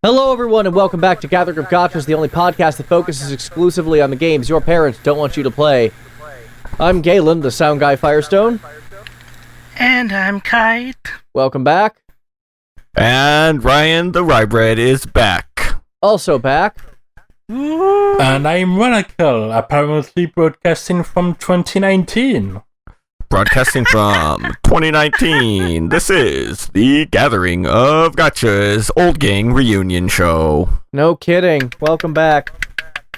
Hello everyone and welcome back to Gathering of Gachas, the only podcast that focuses exclusively on the games your parents don't want you to play. I'm Galen, the SoundGuy Firestone. And I'm Kite. Welcome back. And Ryan the RyBred is back. Also back. And I'm Ranakel, apparently broadcasting from 2019. Broadcasting from 2019, this is the Gathering of Gachas Old Gang Reunion Show. No kidding. Welcome back.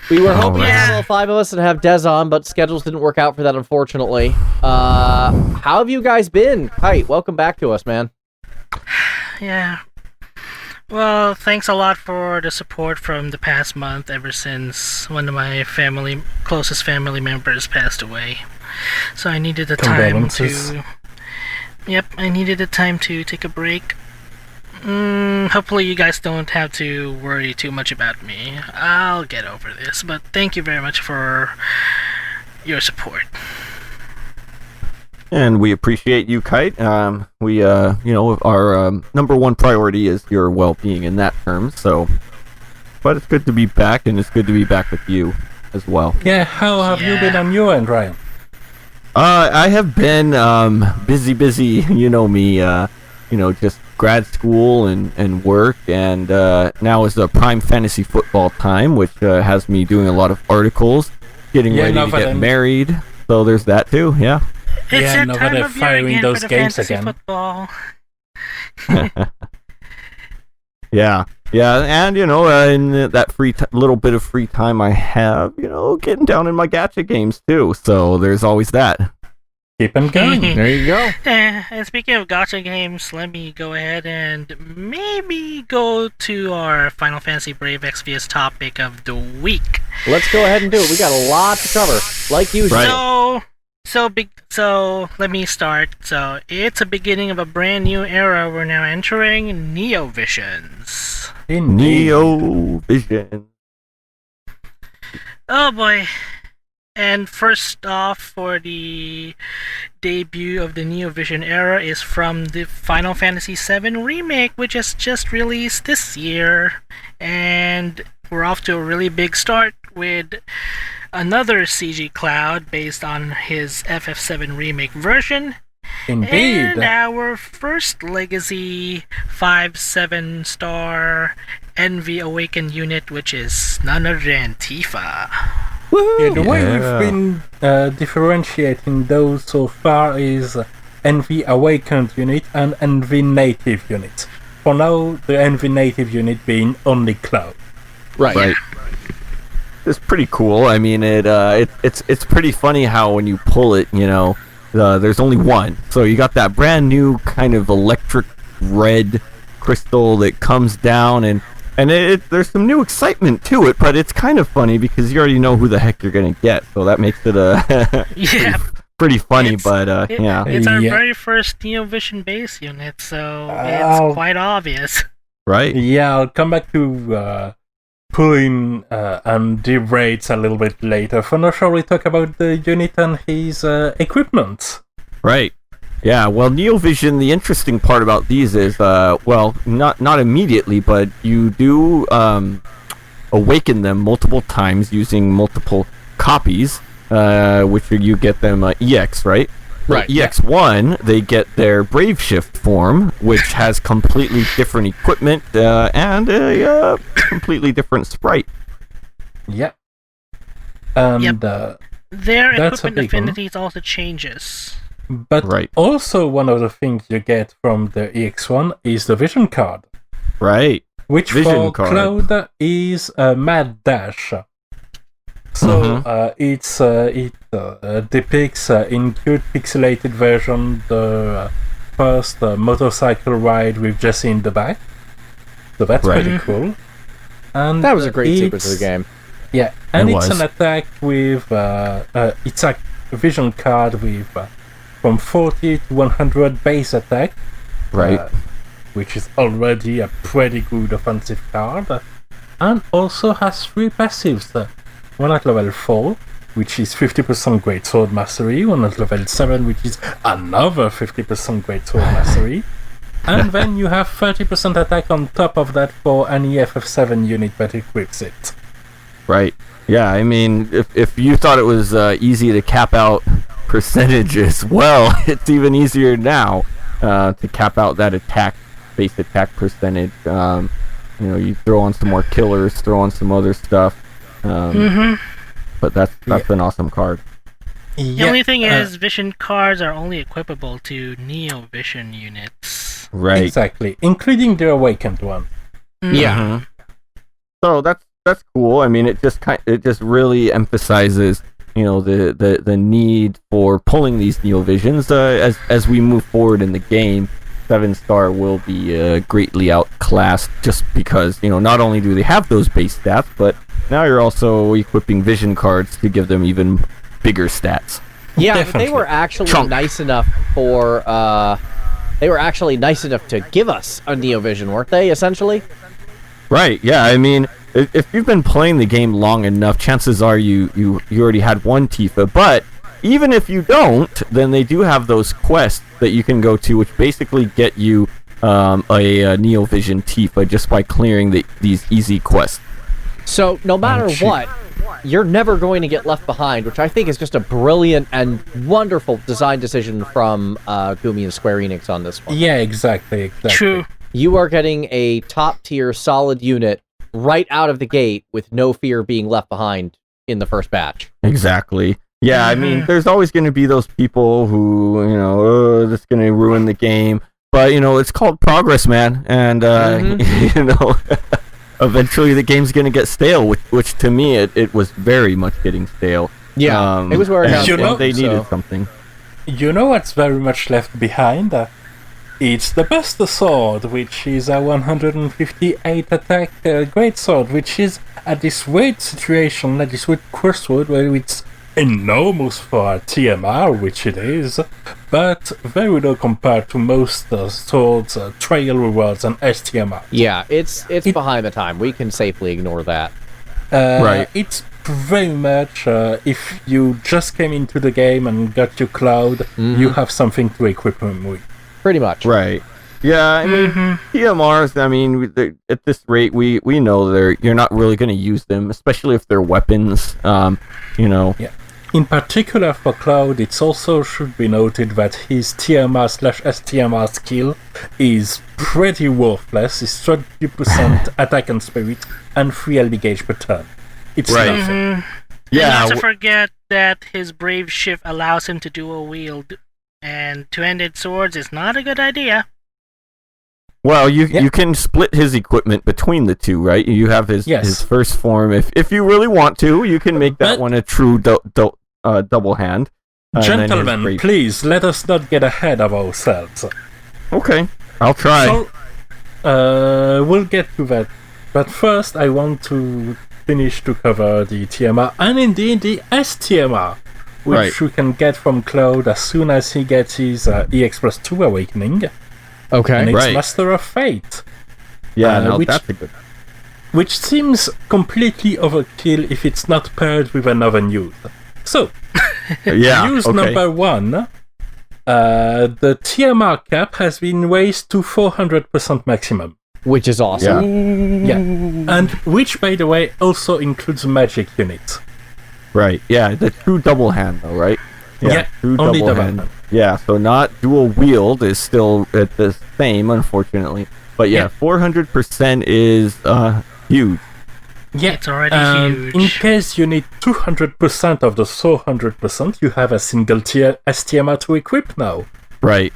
We were hoping to have all five of us and have Des on, but schedules didn't work out for that, unfortunately. How have you guys been? Kite, welcome back to us, man. Yeah. Well, thanks a lot for the support from the past month, ever since one of my closest family members passed away. So I needed the time to... Yep, I needed the time to take a break. Hopefully you guys don't have to worry too much about me. I'll get over this, but thank you very much for your support. And we appreciate you, Kite. Our number one priority is your well-being in that term, so... But it's good to be back, and it's good to be back with you as well. Yeah, how have you been on your end, Ryan? I have been busy, you know me, just grad school and work, and now is the prime fantasy football time, which has me doing a lot of articles, getting ready to get married, so there's that too, yeah. It's that time of year again those for the games fantasy again. Football. Yeah, and in that little bit of free time I have, getting down in my gacha games too. So there's always that. Keep them going. There you go. And speaking of gacha games, let me go ahead and maybe go to our Final Fantasy Brave Exvius topic of the week. Let's go ahead and do it. We got a lot to cover, like usual. Right. So let me start. So it's a beginning of a brand new era. We're now entering Neo Visions. Neo Vision. Oh boy. And first off, for the debut of the Neo Vision era is from the Final Fantasy VII Remake, which is just released this year. And we're off to a really big start with another CG Cloud based on his FF7 Remake version. Indeed. And our first Legacy 5-7-star Envy Awakened unit, which is none other than Tifa. Yeah, the way we've been differentiating those so far is Envy Awakened unit and Envy Native unit. For now, the Envy Native unit being only Cloud. Right. It's pretty cool. I mean, it's pretty funny how when you pull it, there's only one. So you got that brand new kind of electric red crystal that comes down, and there's some new excitement to it, but it's kind of funny because you already know who the heck you're gonna get, so that makes it pretty funny. It's our very first Neo Vision base unit, so it's quite obvious. Right? Yeah, I'll come back to pulling and dev raids a little bit later. For now, shall we talk about the unit and his equipment? Right. Yeah, well, Neo Vision, the interesting part about these is, not immediately, but you do awaken them multiple times using multiple copies, which you get them EX, right? Right. EX1, they get their Brave Shift form, which has completely different equipment and a completely different sprite. Yep. And their equipment affinities also changes. But also one of the things you get from the EX1 is the Vision card. Right. Which Vision for card. Cloud is a Mad Dash. So it depicts in cute pixelated version the first motorcycle ride with Jesse in the back. So that's pretty cool. And that was a great sequence of the game. Yeah, and it's an attack with it's a Vision card with from 40 to 100 base attack. Right. Which is already a pretty good offensive card. And also has 3 passives. One at level 4, which is 50% Great Sword Mastery. One at level 7, which is another 50% Great Sword Mastery. And then you have 30% attack on top of that for any FF7 unit that equips it. Right. Yeah, I mean, if you thought it was easy to cap out percentages, well, it's even easier now to cap out that base attack percentage. You throw on some more killers, throw on some other stuff. But that's an awesome card. The only thing is, Vision cards are only equipable to Neo Vision units. Right. Exactly, including the Awakened one. Yeah. So that's cool. I mean, it just really emphasizes, the need for pulling these Neo Visions. As we move forward in the game, 7-star will be greatly outclassed just because, not only do they have those base stats, but now you're also equipping Vision cards to give them even bigger stats. Yeah, but they were actually nice enough for to give us a Neo Vision, weren't they, essentially? Right, yeah, I mean, if you've been playing the game long enough, chances are you already had one Tifa, but even if you don't, then they do have those quests that you can go to, which basically get you a Neo Vision Tifa just by clearing these easy quests. So, no matter what, you're never going to get left behind, which I think is just a brilliant and wonderful design decision from Gumi and Square Enix on this one. Yeah, exactly. True. You are getting a top-tier, solid unit right out of the gate with no fear being left behind in the first batch. Exactly. Yeah, I mean, there's always going to be those people who, this is going to ruin the game. But, it's called progress, man. And, eventually the game's going to get stale, which to me, it was very much getting stale. Yeah, it was wearing out. And they needed something. You know what's very much left behind? It's the Buster Sword, which is a 158 attack great sword, which is at this weird situation, at this weird crossroad, where it's enormous for a TMR, which it is, but very low compared to most swords, trail rewards, and STMR. Yeah, it's behind the time. We can safely ignore that. Right. It's very much, if you just came into the game and got your Cloud, you have something to equip him with. Pretty much. Right. Yeah, I mean, TMRs, at this rate, we know you're not really going to use them, especially if they're weapons, Yeah. In particular for Cloud, it also should be noted that his TMR/STMR skill is pretty worthless. It's 30% attack and spirit, and 3 LB gauge per turn. It's nothing. Yeah. And not to forget that his Brave Shift allows him to dual wield, and two-handed swords is not a good idea. Well, you can split his equipment between the two, right? You have his first form. If you really want to, you can make that one a true double hand. Gentlemen, please, let us not get ahead of ourselves. Okay, I'll try. So, we'll get to that. But first, I want to finish to cover the TMR, and indeed the STMR, which we can get from Cloud as soon as he gets his EX+2 Awakening. Okay, and it's Master of Fate. Yeah, that's a good. Which seems completely overkill if it's not paired with another news. So, news number 1. The TMR cap has been raised to 400% maximum. Which is awesome. Yeah. And which, by the way, also includes magic units. Right, yeah, the true double hand, though, right? Yeah, true only double hand. Yeah, so not dual wield is still at the same, unfortunately. But 400% is huge. Yeah, it's already huge. In case you need 200% of the 400%, you have a single tier STMR to equip now. Right.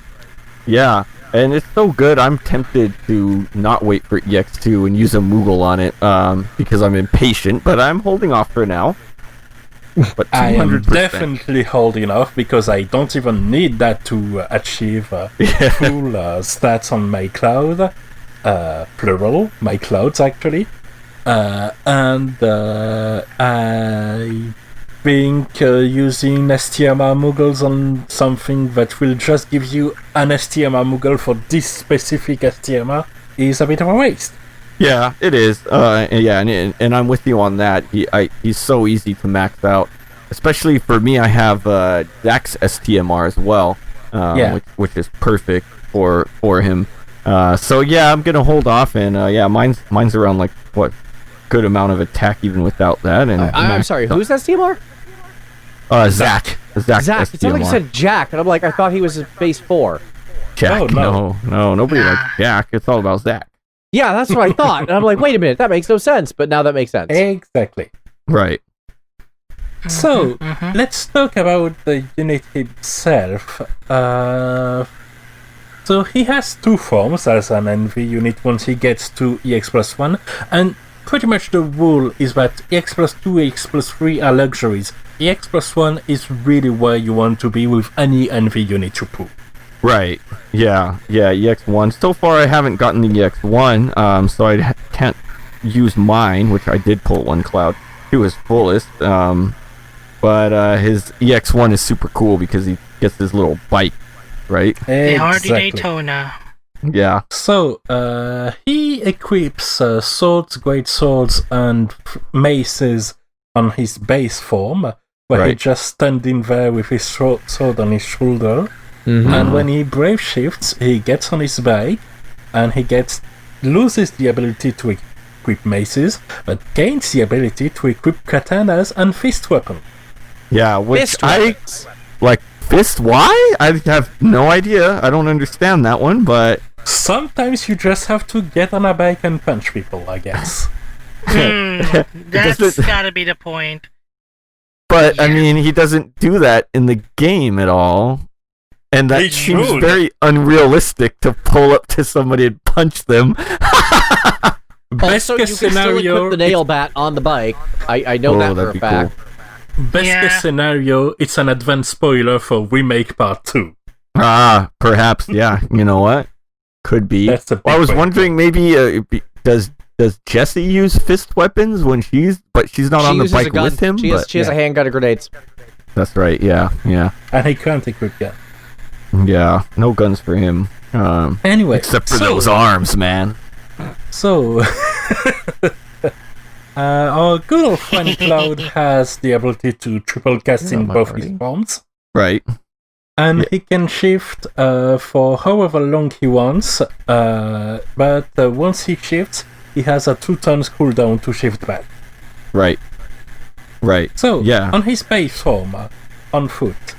Yeah, and it's so good, I'm tempted to not wait for EX2 and use a Moogle on it because I'm impatient, but I'm holding off for now. But 200%. I am definitely holding off because I don't even need that to achieve full stats on my Cloud. Plural, my Clouds actually. And I think using STMR Moogles on something that will just give you an STMR Moogle for this specific STMR is a bit of a waste. Yeah, it is. And I'm with you on that. He's so easy to max out. Especially for me, I have Dax STMR as well, which is perfect for him. So yeah, I'm gonna hold off, and mine's around like what good amount of attack even without that. And I'm sorry, who's that Steamar? Zach. Zach. It sounded like you said Jack, and I'm like, I thought he was a base 4. Jack. No, nobody likes Jack. It's all about Zach. Yeah, that's what I thought. And I'm like, wait a minute, that makes no sense. But now that makes sense. Exactly. Right. So, let's talk about the unit himself. So he has 2 forms as an envy unit once he gets to EX+1, and pretty much the rule is that EX+2, EX+3 are luxuries. EX+1 is really where you want to be with any envy unit you pull. Right. Yeah. EX1. So far, I haven't gotten the EX1, so I can't use mine, which I did pull one cloud to his fullest. But his EX1 is super cool because he gets his little bike, right? The Hardy Daytona. Yeah. So, he equips swords, great swords, and maces on his base form, where he just standing there with his sword on his shoulder. Mm-hmm. And when he brave shifts, he gets on his bike, and he loses the ability to equip maces, but gains the ability to equip katanas and fist weapons. Yeah, which fist? Why? I have no idea. I don't understand that one, but Sometimes you just have to get on a bike and punch people, I guess. That's gotta be the point. But, yeah. I mean, he doesn't do that in the game at all. And that seems very unrealistic to pull up to somebody and punch them. Also, you can still equip the nail bat on the bike. I know that for a fact. Cool. Best case scenario, it's an advanced spoiler for Remake Part 2. Perhaps, yeah. You know what? Could be. I was wondering, maybe, does Jessie use fist weapons when she's not on the bike with him? She has a handgun and grenades. That's right, yeah. And he can't equip gun. Yeah, no guns for him. Anyway. Except for those arms, man. So, our good old friend Cloud has the ability to triple cast in both his forms. Right. And he can shift for however long he wants, but once he shifts, he has a 2 turns cooldown to shift back. Right. So, on his base form, on foot,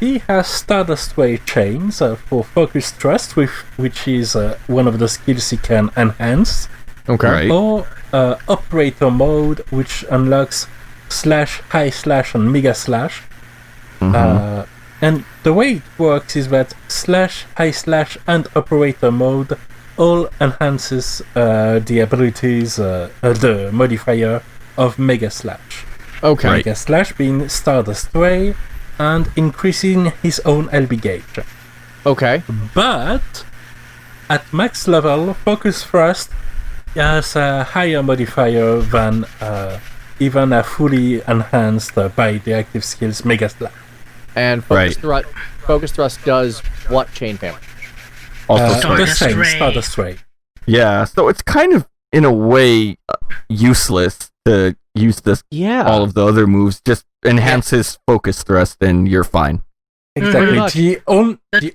he has Stardust Ray Chains for Focus Thrust, which is one of the skills he can enhance. Okay. Right. Or Operator Mode, which unlocks Slash, High Slash, and Mega Slash. Mm-hmm. And the way it works is that Slash, High Slash, and Operator Mode all enhances the abilities, the modifier of Mega Slash. Okay. Mega Slash being Stardust Ray and increasing his own LB gauge. Okay. But at max level, Focus Thrust has a higher modifier than even a fully enhanced by the active skills Mega Slash. And Focus Thrust does what chain family? Also the same, Stardust Ray. Yeah, so it's kind of, in a way, useless to use all of the other moves. Just enhance his Focus Thrust and you're fine. Exactly. The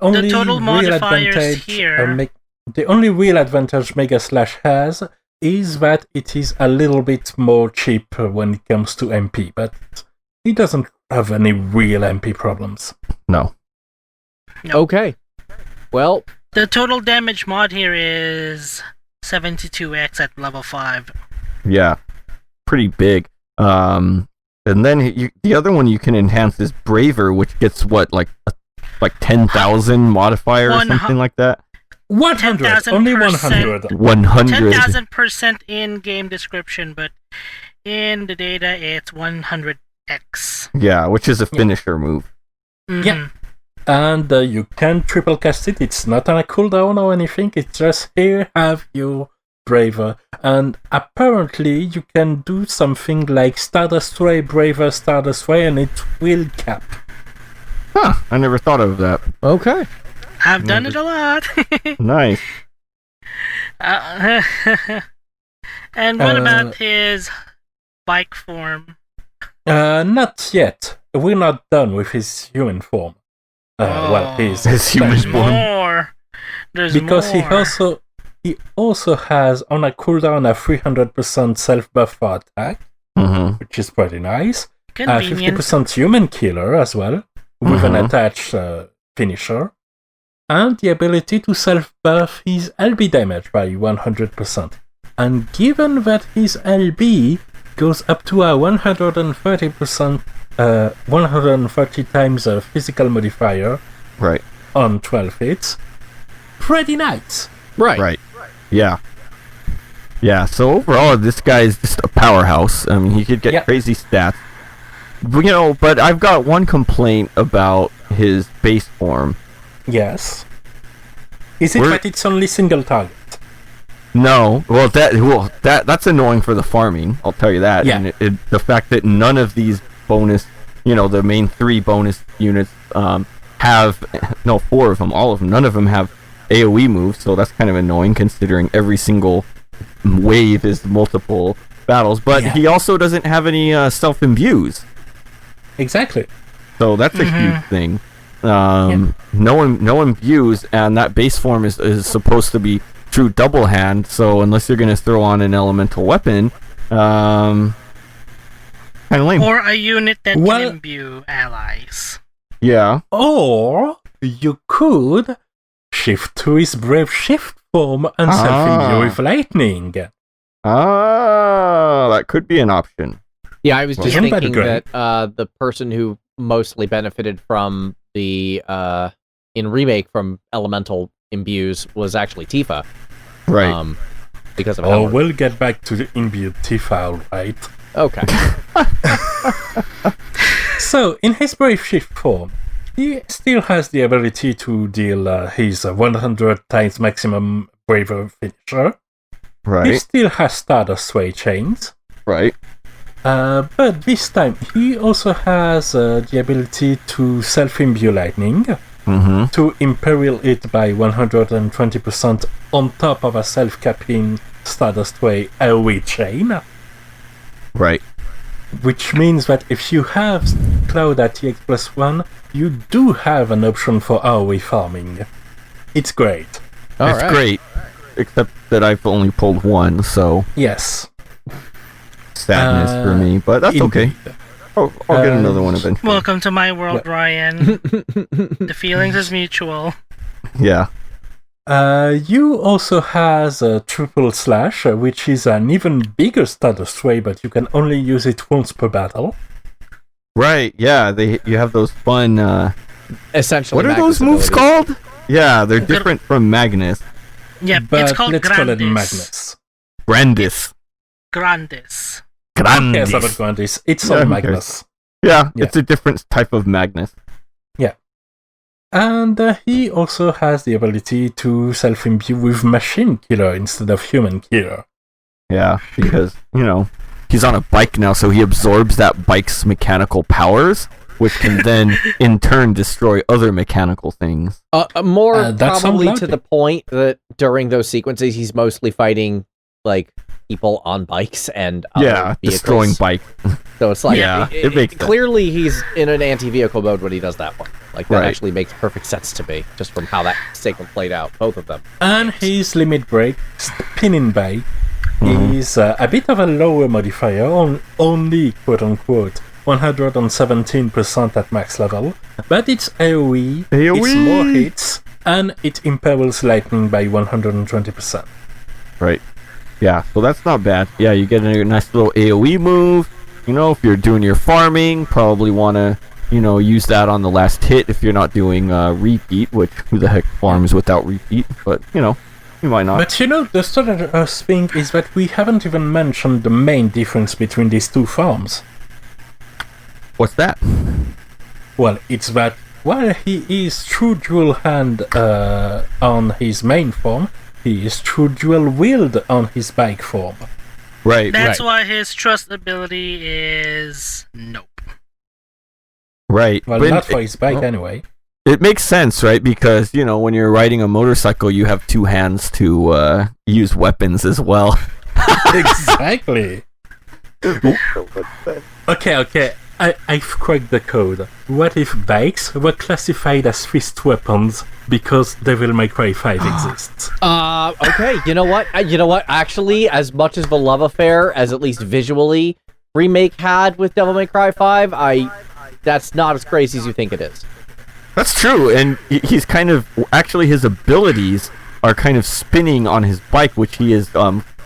only total real advantage here. The only real advantage Mega Slash has is that it is a little bit more cheap when it comes to MP, but he doesn't have any real MP problems. No. Okay. Well, the total damage mod here is 72x at level 5. Yeah. Pretty big. And then the other one you can enhance is Braver, which gets what, like 10,000 modifier or something like that? 100. Only 100. 100. 10,000% in game description, but in the data it's 100x. Yeah, which is a finisher move. Mm-hmm. Yeah. And you can triple cast it. It's not on a cooldown or anything. It's just here, have your Braver. And apparently you can do something like Stardust Ray, Braver, Stardust Ray, and it will cap. Huh, I never thought of that. Okay. I've done it a lot. Nice. And what about his bike form? Not yet. We're not done with his human form. His human form. There's because more. he also has on a cooldown a 300% self buff for attack, which is pretty nice. Convenient. 50% human killer as well, with an attached finisher, and the ability to self buff his LB damage by 100%. And given that his LB goes up to a 130%, 130 times a physical modifier, Right. on 12 hits, pretty nice. Right. Yeah. Yeah, so overall, this guy is just a powerhouse. I mean, he could get crazy stats. But I've got one complaint about his base form. Yes. Is it that it's only single target? No. Well, that's annoying for the farming, I'll tell you that. Yeah. And the fact that none of these bonus, the main 3 bonus units have, 4 of them, all of them, none of them have AoE moves, so that's kind of annoying considering every single wave is multiple battles. But he also doesn't have any self-imbues. Exactly. So that's a huge thing. No imbues, and that base form is supposed to be true double hand, so unless you're going to throw on an elemental weapon, kind of lame. Or a unit that can imbue allies. Yeah. Or you could shift to his brave shift form and self-imbue with lightning. That could be an option. Yeah, I was just thinking that the person who mostly benefited from the in Remake from elemental imbues was actually Tifa. Right. Because of we'll get back to the imbued Tifa, alright? Okay. So, in his brave shift form, he still has the ability to deal his 100 times maximum braver finisher. Right. He still has Stardust Sway Chains. Right. But this time, he also has the ability to self-imbue lightning, to imperil it by 120% on top of a self-capping Stardust Way AoE chain. Right. Which means that if you have Cloud ATX +1, you do have an option for AoE farming. It's great. It's great, except that I've only pulled one, so... Yes. Sadness for me, but that's okay. I'll get another one eventually. Welcome to my world, Ryan. The feelings is mutual. Yeah. You also has a triple slash, which is an even bigger status sway, but you can only use it once per battle. Right, yeah, you have those fun... Essentially, what are those moves called? Yeah, they're different from Magnus. Yeah, but it's called let's Grandis. call it Magnus. Grandis. Grandis. Grandis. Yes, about Grandis. It's all Magnus. Yeah, it's a different type of Magnus. Yeah. And he also has the ability to self-imbue with Machine Killer instead of Human Killer. Yeah, because, he's on a bike now, so he absorbs that bike's mechanical powers, which can then, in turn, destroy other mechanical things. More probably to the point that during those sequences, he's mostly fighting, people on bikes and vehicles. Destroying bikes. So it's like, it makes sense. Clearly he's in an anti-vehicle mode when he does that one. That actually makes perfect sense to me, just from how that sequence played out, both of them. And his limit break, spinning bike, is a bit of a lower modifier, on only, quote-unquote, 117% at max level, but it's AoE, it's more hits, and it imperils lightning by 120%. Right. Yeah, so that's not bad. Yeah, you get a nice little AoE move. If you're doing your farming, probably want to, use that on the last hit if you're not doing repeat, which who the heck farms without repeat, but, you might not. But the strange thing is that we haven't even mentioned the main difference between these two farms. What's that? Well, it's that while he is true dual hand on his main form, he is true dual wield on his bike form. Right. That's why his trust ability is nope. Right. Well, not for his bike anyway. It makes sense, right? Because, when you're riding a motorcycle, you have two hands to use weapons as well. Exactly. Okay. I've cracked the code. What if bikes were classified as fist weapons because Devil May Cry 5 exists? Okay, you know what? Actually, as much as the love affair, as at least visually, Remake had with Devil May Cry 5, that's not as crazy as you think it is. That's true, and he's kind of... Actually, his abilities are kind of spinning on his bike, which he is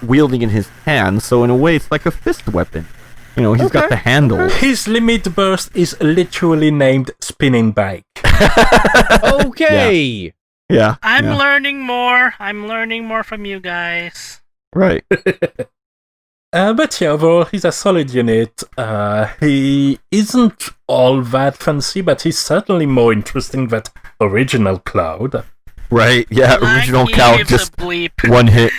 wielding in his hand, so in a way, it's like a fist weapon. You know, he's got the handle. His limit burst is literally named Spinning Bike. Okay! Yeah. I'm learning more. I'm learning more from you guys. Right. But yeah, overall, he's a solid unit. He isn't all that fancy, but he's certainly more interesting than original Cloud. Right, yeah, original Cloud, just one hit.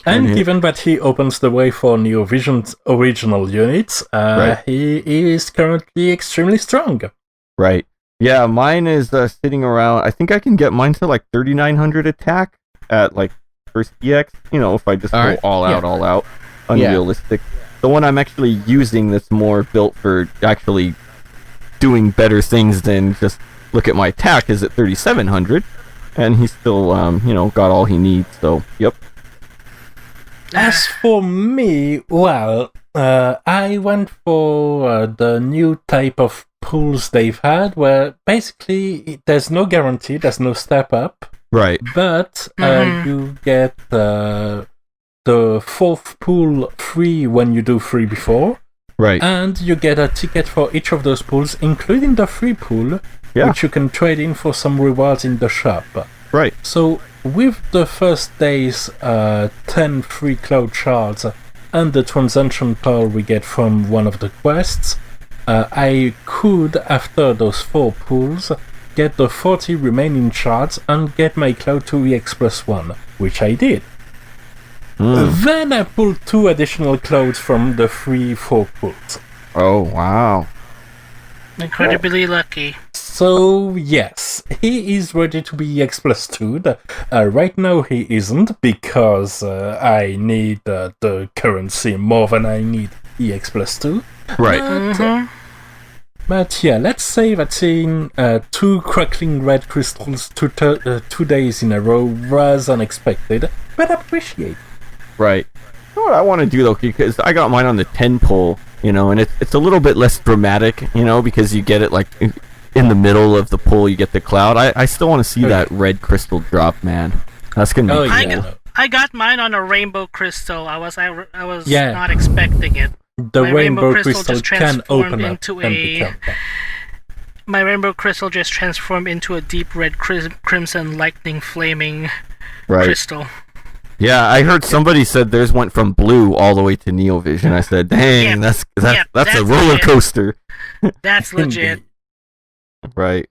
And given that he opens the way for Neo Vision's original units, he is currently extremely strong. Right. Yeah, mine is sitting around... I think I can get mine to like 3,900 attack at like first EX. You know, if I just go all out. Unrealistic. The one I'm actually using that's more built for actually doing better things than just look at my attack is at 3,700. And he's still, got all he needs, so, yep. As for me, well, I went for the new type of pools they've had, where basically there's no guarantee, there's no step up. Right. But you get the fourth pool free when you do free before. Right. And you get a ticket for each of those pools, including the free pool, which you can trade in for some rewards in the shop. Right. So, with the first day's 10 free Cloud shards and the Transcension Pearl we get from one of the quests, I could, after those 4 pools, get the 40 remaining shards and get my Cloud 2EX+1, which I did. Then I pulled 2 additional Clouds from the free 4 pools. Oh, wow. Incredibly lucky. So, yes, he is ready to be EX+2'd. Right now he isn't, because I need the currency more than I need EX+2. Right. But yeah, let's say that seeing 2 crackling red crystals 2 days in a row was unexpected, but appreciated. Right. You know what I want to do, though, because I got mine on the 10 pull, and it's a little bit less dramatic, because you get it, like, in the middle of the pull, you get the Cloud. I still want to see that red crystal drop, man. That's going to be cool. I got mine on a rainbow crystal. I was not expecting it. The rainbow crystal can open up into and become that. My rainbow crystal just transformed into a deep red crimson lightning flaming crystal. Yeah, I heard somebody said theirs went from blue all the way to Neo Vision. I said, dang, that's a roller coaster. That's legit. Right.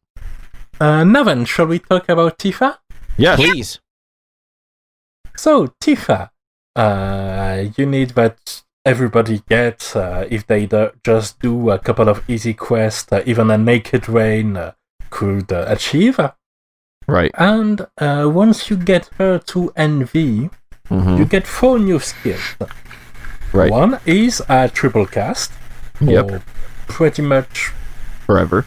Now then, shall we talk about Tifa? Yes. Please. So, Tifa, unit that everybody gets if they just do a couple of easy quests, even a Naked Rain could achieve. Right. And once you get her to NV, you get 4 new skills. Right. One is a triple cast. Yep. Pretty much forever.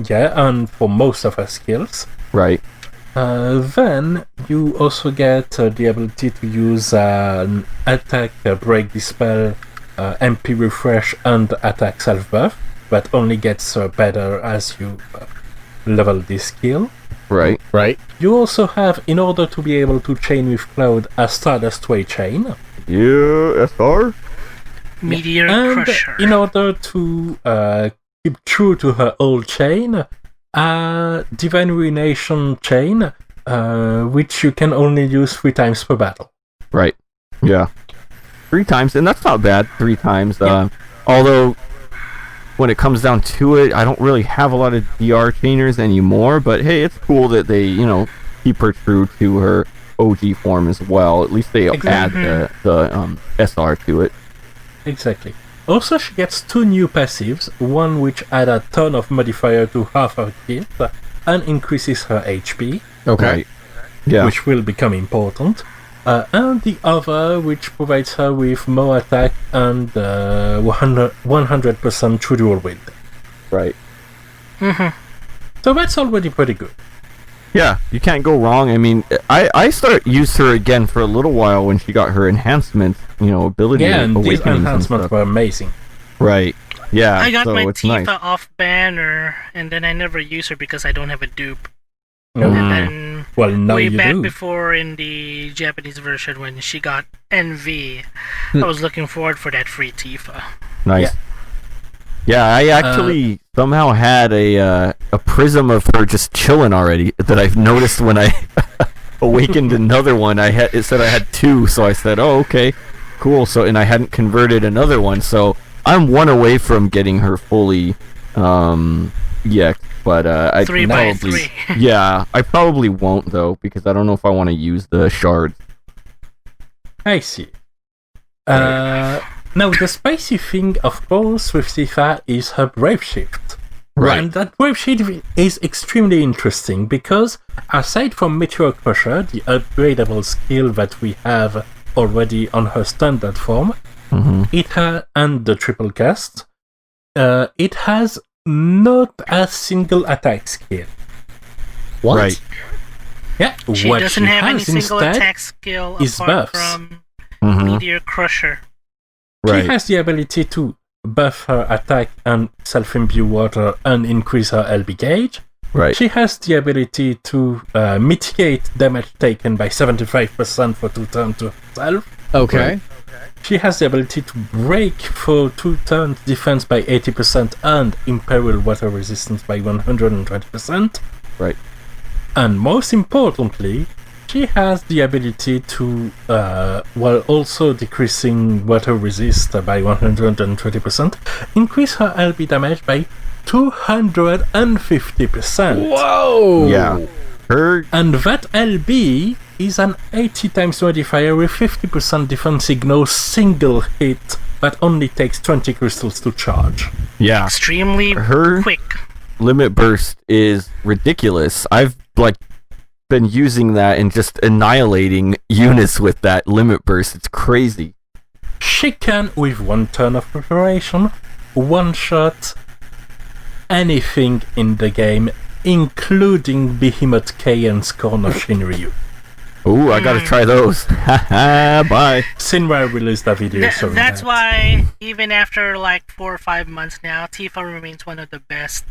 Yeah, and for most of her skills. Right. Then you also get the ability to use an attack, break, dispel, MP refresh, and attack self buff, but only gets better as you level this skill. Right. You also have, in order to be able to chain with Cloud, a Stardust Way chain. Yeah, SR. Meteor and Crusher. In order to keep true to her old chain, a Divine Ruination chain, which you can only use 3 times per battle. Right. Yeah. 3 times, and that's not bad. 3 times. Although, when it comes down to it, I don't really have a lot of DR chainers anymore. But hey, it's cool that they, keep her true to her OG form as well. At least they add the SR to it. Exactly. Also, she gets 2 new passives, one which adds a ton of modifier to half her kit and increases her HP. Okay. Yeah. Which will become important. and the other which provides her with more attack and 100% true dual wield. Right. So that's already pretty good. Yeah, you can't go wrong. I mean, I started use her again for a little while when she got her enhancements, ability. Yeah, and these awakenings enhancements were amazing. Right. Yeah. I got so my it's Tifa nice. off banner, and then I never use her because I don't have a dupe. Mm. And then Well, now way you back do. before in the Japanese version when she got NV, I was looking forward for that free Tifa. Nice. Yeah, I actually somehow had a prism of her just chilling already that I've noticed when I awakened another one. It said I had 2, so I said, "Oh, okay, cool." So and I hadn't converted another one, so I'm 1 away from getting her fully. But I 3 by 3. Yeah, I probably won't though because I don't know if I want to use the shards. I see. Now, the spicy thing, of course, with Tifa is her brave shift. Right. And that brave shift is extremely interesting because, aside from Meteor Crusher, the upgradable skill that we have already on her standard form, it and the triple cast, it has not a single attack skill. What? Right. Yeah, She what doesn't she have any has single instead attack skill is apart buffs. from Mhm. Meteor Crusher. Right. She has the ability to buff her attack and self-imbue water and increase her LB gauge. Right. She has the ability to mitigate damage taken by 75% for 2 turns to herself. Okay. She has the ability to break for 2 turns defense by 80% and imperil water resistance by 120%. Right. And most importantly, she has the ability to, while also decreasing water resist by 120%, increase her LB damage by 250%. Whoa! Yeah. Her. And that LB is an 80 times modifier with 50% defense signal single hit that only takes 20 crystals to charge. Yeah. Extremely Her quick. limit burst is ridiculous. I've been using that and just annihilating units with that limit burst. It's crazy. She can, with 1 turn of preparation, one-shot anything in the game, including Behemoth K and Scorn of Shinryu. Ooh, I gotta try those. Haha, bye. Sinra released a video showing That's that. why, even after like 4 or 5 months now, Tifa remains one of the best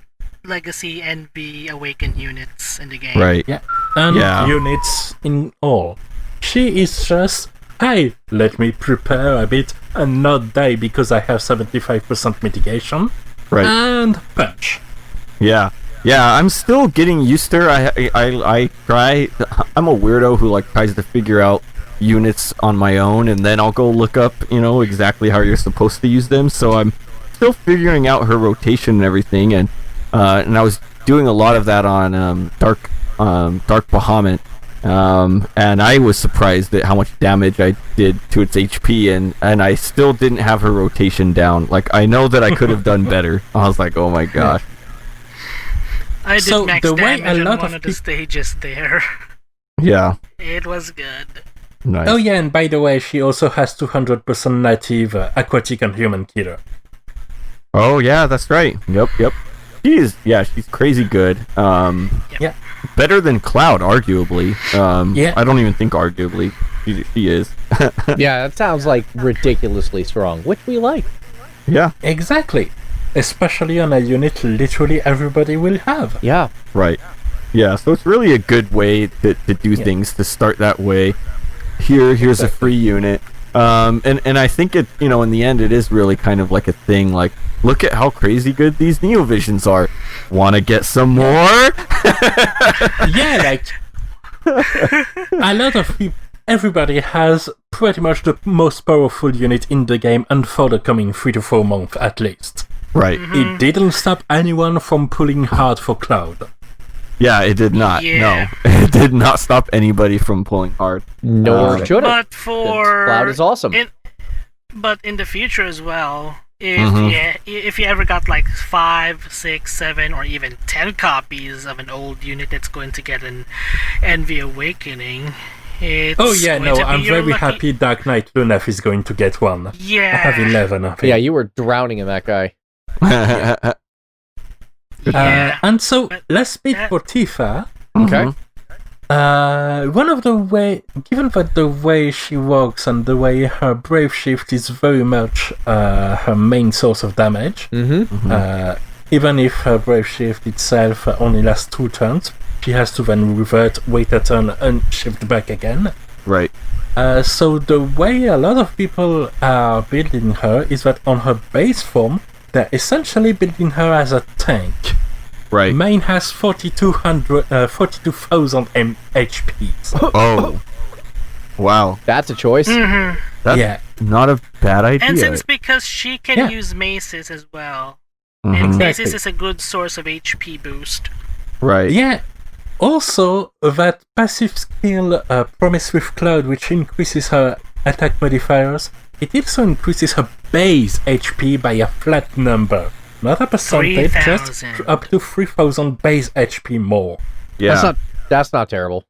Legacy NV Awakened units in the game. Right. Yeah, and Yeah. units in all. She is just, hey, let me prepare a bit and not die because I have 75% mitigation. Right. And punch. Yeah. Yeah, I'm still getting used to her. I try. I'm a weirdo who tries to figure out units on my own, and then I'll go look up, exactly how you're supposed to use them. So I'm still figuring out her rotation and everything, and I was doing a lot of that on Dark Bahamut, and I was surprised at how much damage I did to its HP, and I still didn't have her rotation down. I know that I could have done better. I was like, oh my gosh. I did So, max the way damage a lot on one of of the stages there. Yeah. It was good. Nice. Oh yeah, and by the way, she also has 200% native aquatic and human killer. Oh yeah, that's right. Yep. She's crazy good. Yeah. Better than Cloud, arguably. Yeah. I don't even think arguably. She is. Yeah, that sounds like ridiculously strong, which we like. Yeah. Exactly. Especially on a unit literally everybody will have. Yeah. Right. Yeah. So it's really a good way to do things, to start that way. Here's a free unit. And I think it, in the end, it is really kind of like a thing. Look at how crazy good these Neovisions are. Want to get some more? Yeah, a lot of people. Everybody has pretty much the most powerful unit in the game, and for the coming 3 to 4 months at least. Right. It didn't stop anyone from pulling hard for Cloud. Yeah, it did not. Yeah. No, it did not stop anybody from pulling hard. Nor should it. But for Cloud is awesome. But in the future as well, if you ever got 5, 6, 7, or even 10 copies of an old unit that's going to get an Envy Awakening, It's Oh yeah, going no, to be I'm your very lucky- happy Dark Knight Lunaf is going to get one. I Yeah. have 11 of it. Yeah, you were drowning in that guy. Yeah. And so, But let's speak that- for Tifa. Okay. One of the way, given that the way she walks and the way her brave shift is very much her main source of damage, even if her brave shift itself only lasts 2 turns, she has to then revert, wait a turn, and shift back again. Right. So the way a lot of people are building her is that on her base form, they're essentially building her as a tank. Right. Main has 42,000 HPs. Oh. Wow. That's a choice. That's Yeah. not a bad idea. And since because she can Yeah. use maces as well, Mhm. and Exactly. maces is a good source of HP boost. Right. Yeah. Also, that passive skill, Promise with Cloud, which increases her attack modifiers, it also increases her base HP by a flat number. Not a percentage, just 3,000. up to 3,000 base HP more. Yeah. That's not terrible.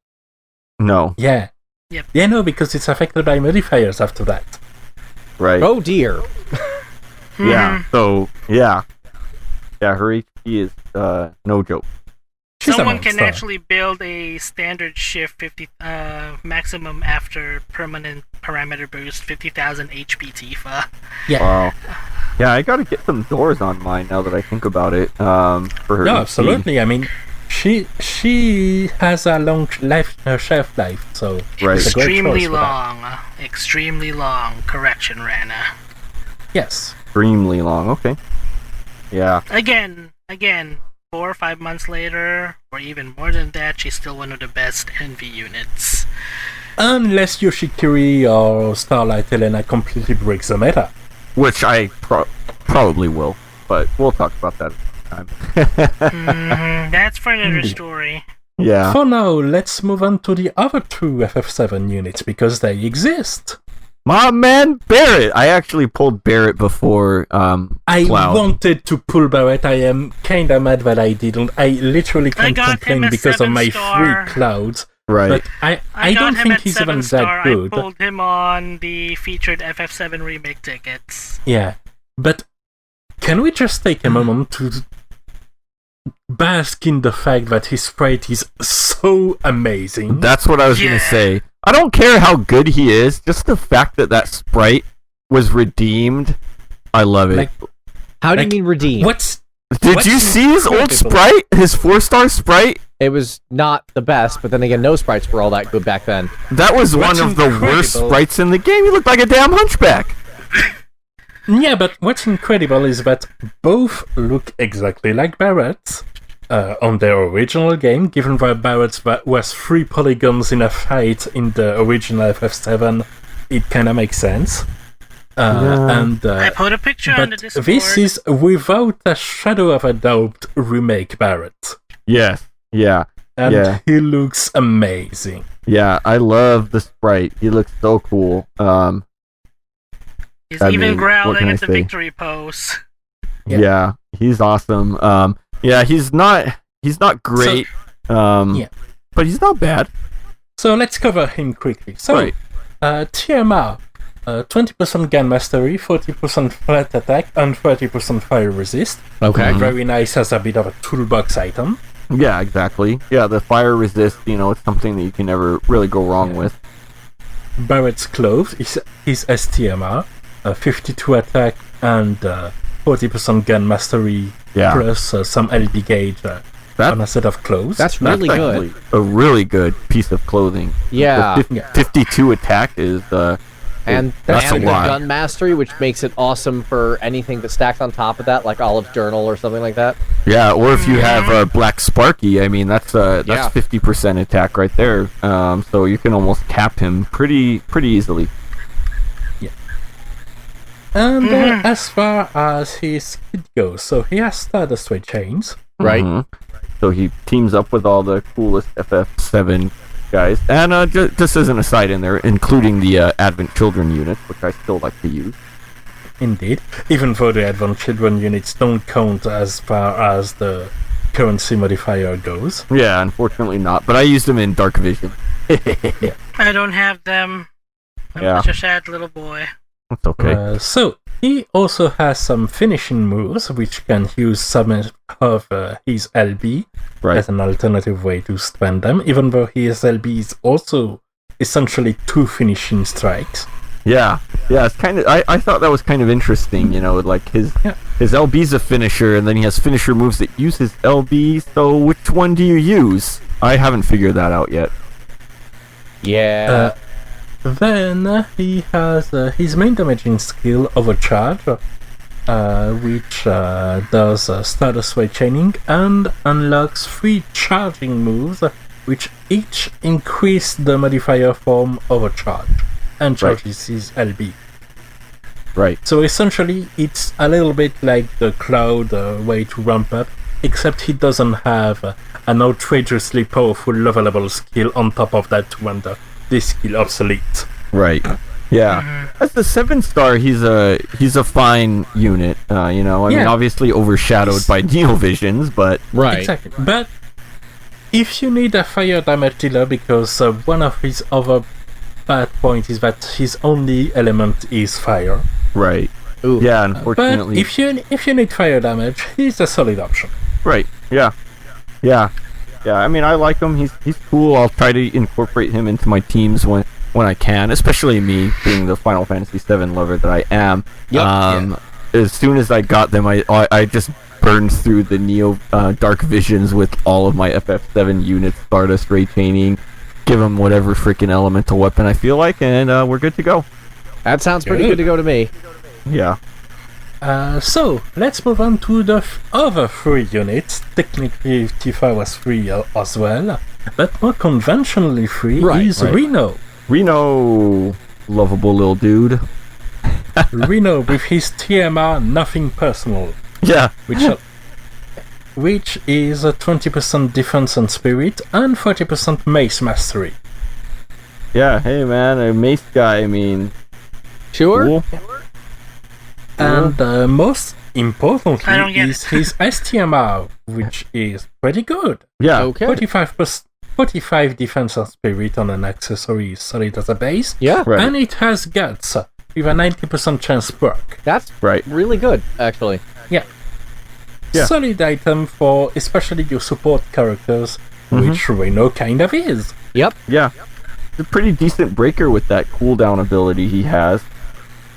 No. Yeah. Yep. Yeah, no, because it's affected by modifiers after that. Right. Oh dear. Yeah. So yeah. Yeah. Her HP is no joke. She's a Someone can monster. actually build a standard shift 50 maximum after permanent parameter boost 50,000 HP Tifa. Yeah. Wow. Yeah, I gotta get some doors on mine now that I think about it. For her. No, HP. absolutely. I mean, she has a long shelf life, so Right. it's a great Extremely choice for that. long. Extremely long. Correction, Rana. Yes. Extremely long. Okay. Yeah. Again, 4 or 5 months later, or even more than that, she's still one of the best Envy units. Unless Yoshikiri or Starlight Helena completely breaks the meta. Which I probably will, but we'll talk about that another time. That's for another Indeed. story. Yeah. For now, let's move on to the other 2 FF7 units, because they exist. My man Barrett. I actually pulled Barrett before I Cloud. wanted to pull Barrett. I am kinda mad that I didn't. I literally can't got him complain a because of my 7-star. 3 clouds. Right. But I got don't him think at he's even 7-star. that good. I pulled him on the featured FF7 remake tickets. Yeah, but can we just take a moment to bask in the fact that his sprite is so amazing? That's what I was gonna Yeah. say. I don't care how good he is. Just the fact that that sprite was redeemed, I love it. Like, How do you Like, mean redeem? Did what's you see his old incredible? sprite? His 4-star sprite? It was not the best, but then again, no sprites were all that good back then. That was What's one of the worst incredible- sprites in the game. He looked like a damn hunchback. Yeah, but what's incredible is that both look exactly like Barrett's on their original game, given that Barrett's was 3 polygons in a fight in the original FF7, it kinda makes sense. And I put a picture on the but Discord. this is without a shadow of a doubt remake Barrett. Yes. Yeah. And Yeah. he looks amazing. Yeah. I love the sprite. He looks so cool. He's I even mean, what growling can I at the say? victory pose. Yeah. Yeah. He's awesome. Yeah. He's not great. yeah. But he's not bad. So let's cover him quickly. So, Right. TMR, 20% gun mastery, 40% flat attack, and 30% fire resist. Okay. Very nice as a bit of a toolbox item. Yeah, exactly. Yeah, the fire resist, it's something that you can never really go wrong with. Barrett's Clothes is his STMR, 52 attack and 40% gun mastery, Yeah. plus some LB gauge That- on a set of clothes. That's really That's good. actually a really good piece of clothing. Yeah. The 52 attack is And that's a the lot. gun mastery, which makes it awesome for anything that stacks on top of that, like Olive's Journal or something like that. Yeah, or if you have Black Sparky, I mean that's Yeah. 50% attack right there. So you can almost cap him pretty easily. And as far as his kit goes, so he has Stardust Straight Chains. Right. Mhm. So he teams up with all the coolest FF7 guys, and just as an aside in there, including the Advent Children units, which I still like to use. Indeed, even though the Advanced Children units don't count as far as the currency modifier goes. Yeah, unfortunately not, but I used them in Dark Vision. I don't have them. I'm such a sad little boy. That's okay. So, he also has some finishing moves, which can use some of his LB as an alternative way to spend them, even though his LB is also essentially 2 finishing strikes. Yeah, it's kind of. I thought that was kind of interesting. Like his LB's a finisher, and then he has finisher moves that use his LB. So which one do you use? I haven't figured that out yet. Yeah. Then he has his main damaging skill, Overcharge, which does status way chaining and unlocks 3 charging moves, which each increase the modifier from Overcharge and charges his LB. Right. So essentially, it's a little bit like the Cloud way to ramp up, except he doesn't have an outrageously powerful levelable skill on top of that to render this skill obsolete. Right. Yeah. As the 7-star, he's a fine unit. I mean, obviously overshadowed by Neovisions, but Exactly. But if you need a fire damage dealer, because one of his other bad points is that his only element is fire. Right. Ooh. Yeah. Unfortunately. But if you need fire damage, he's a solid option. Right. Yeah. I mean, I like him. He's cool. I'll try to incorporate him into my teams when I can, especially me being the Final Fantasy VII lover that I am. Yep. As soon as I got them, I just burned through the Neo Dark Visions with all of my FF7 units, Stardust Ray Chaining, give them whatever freaking elemental weapon I feel like, and we're good to go. That sounds pretty good to go to me. Yeah. So, let's move on to the other 3 units. Technically, Tifa was 3 as well, but more conventionally 3 is Reno. Reno, lovable little dude. Reno with his TMR, nothing personal. Yeah. Which is a 20% defense and spirit and 40% mace mastery. Yeah, hey man, a mace guy, I mean... Sure. Cool. And most importantly is his STMR, which is pretty good. Yeah. Okay. 45 defense and spirit on an accessory solid as a base. Yeah. Right. And it has guts with a 90% chance perk. That's really good, actually. Yeah. Yeah. Solid item for especially your support characters, which Reno kind of is. Yep. Yeah. It's a pretty decent breaker with that cooldown ability he has.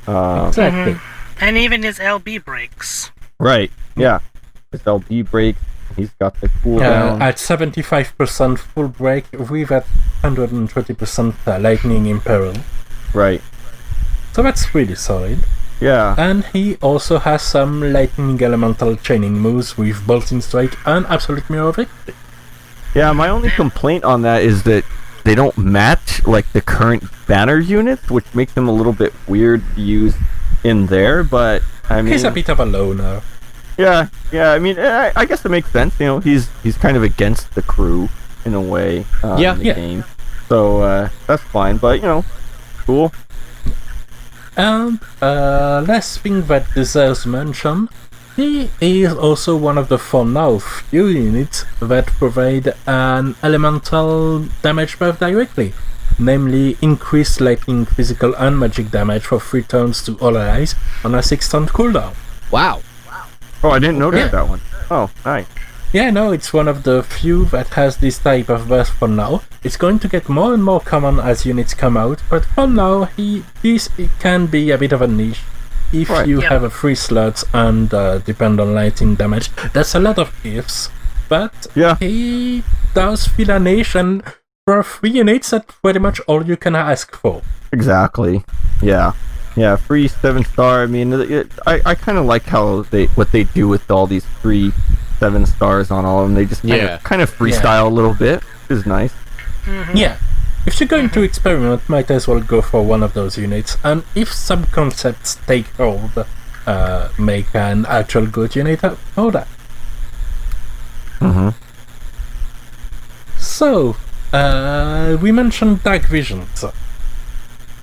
Exactly. And even his LB breaks. Right. Yeah. His LB breaks. He's got the cooldown. At 75% full break with at 120% lightning imperil. Right. So that's really solid. Yeah. And he also has some lightning elemental chaining moves with bolting strike and absolute mirror victory. Yeah, my only complaint on that is that they don't match like the current banner units, which makes them a little bit weird to use in there, but I mean... He's a bit of a loner. Yeah, I mean, I guess it makes sense, he's kind of against the crew, in a way, in the game. So, that's fine, but, cool. And, last thing that deserves mention, he is also one of the, for now, few units that provide an elemental damage buff directly. Namely, increased lightning, physical and magic damage for 3 turns to all allies on a 6-turn cooldown. Wow. Oh, I didn't notice that one. Oh, nice. Yeah, no, it's one of the few that has this type of buff for now. It's going to get more and more common as units come out, but for now, it can be a bit of a niche if you have a free slots and depend on lightning damage. That's a lot of ifs, but he does feel a niche, and for 3 units, that's pretty much all you can ask for. Exactly. Yeah, free 7-star. I mean, I kind of like how what they do with all these free 7 stars on all of them. They just kind of freestyle a little bit, which is nice. Mm-hmm. Yeah. If you're going to experiment, might as well go for one of those units, and if some concepts take hold, make an actual good unit out of that. So, we mentioned Dark Visions.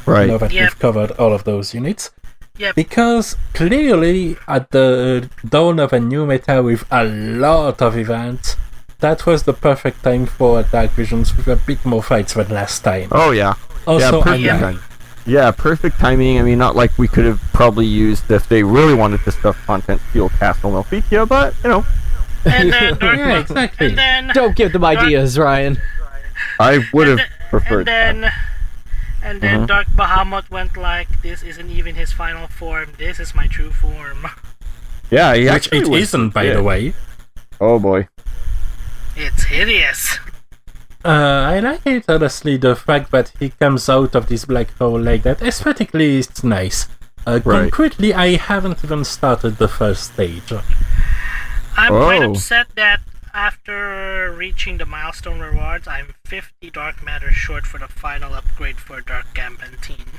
Right. Now that we've covered all of those units. Yep. Because clearly, at the dawn of a new meta with a lot of events, that was the perfect time for Dark Visions with a bit more fights than last time. Oh yeah. Also, perfect timing. Yeah, perfect timing. I mean, not like we could have probably used if they really wanted to stuff content Steel Castle Malfitia, but you know. And then yeah, exactly. And then Don't give them ideas, Ryan. I would have preferred and then Mhm. Dark Bahamut went like, "This isn't even his final form. This is my true form." Yeah, he Which actually it was- isn't, by yeah. the way. Oh boy. It's hideous. I like it, honestly, the fact that he comes out of this black hole like that. Aesthetically, it's nice. Right. Concretely, I haven't even started the first stage. I'm quite Oh. upset that after reaching the milestone rewards, I'm 50 dark matter short for the final upgrade for Dark Gambantine.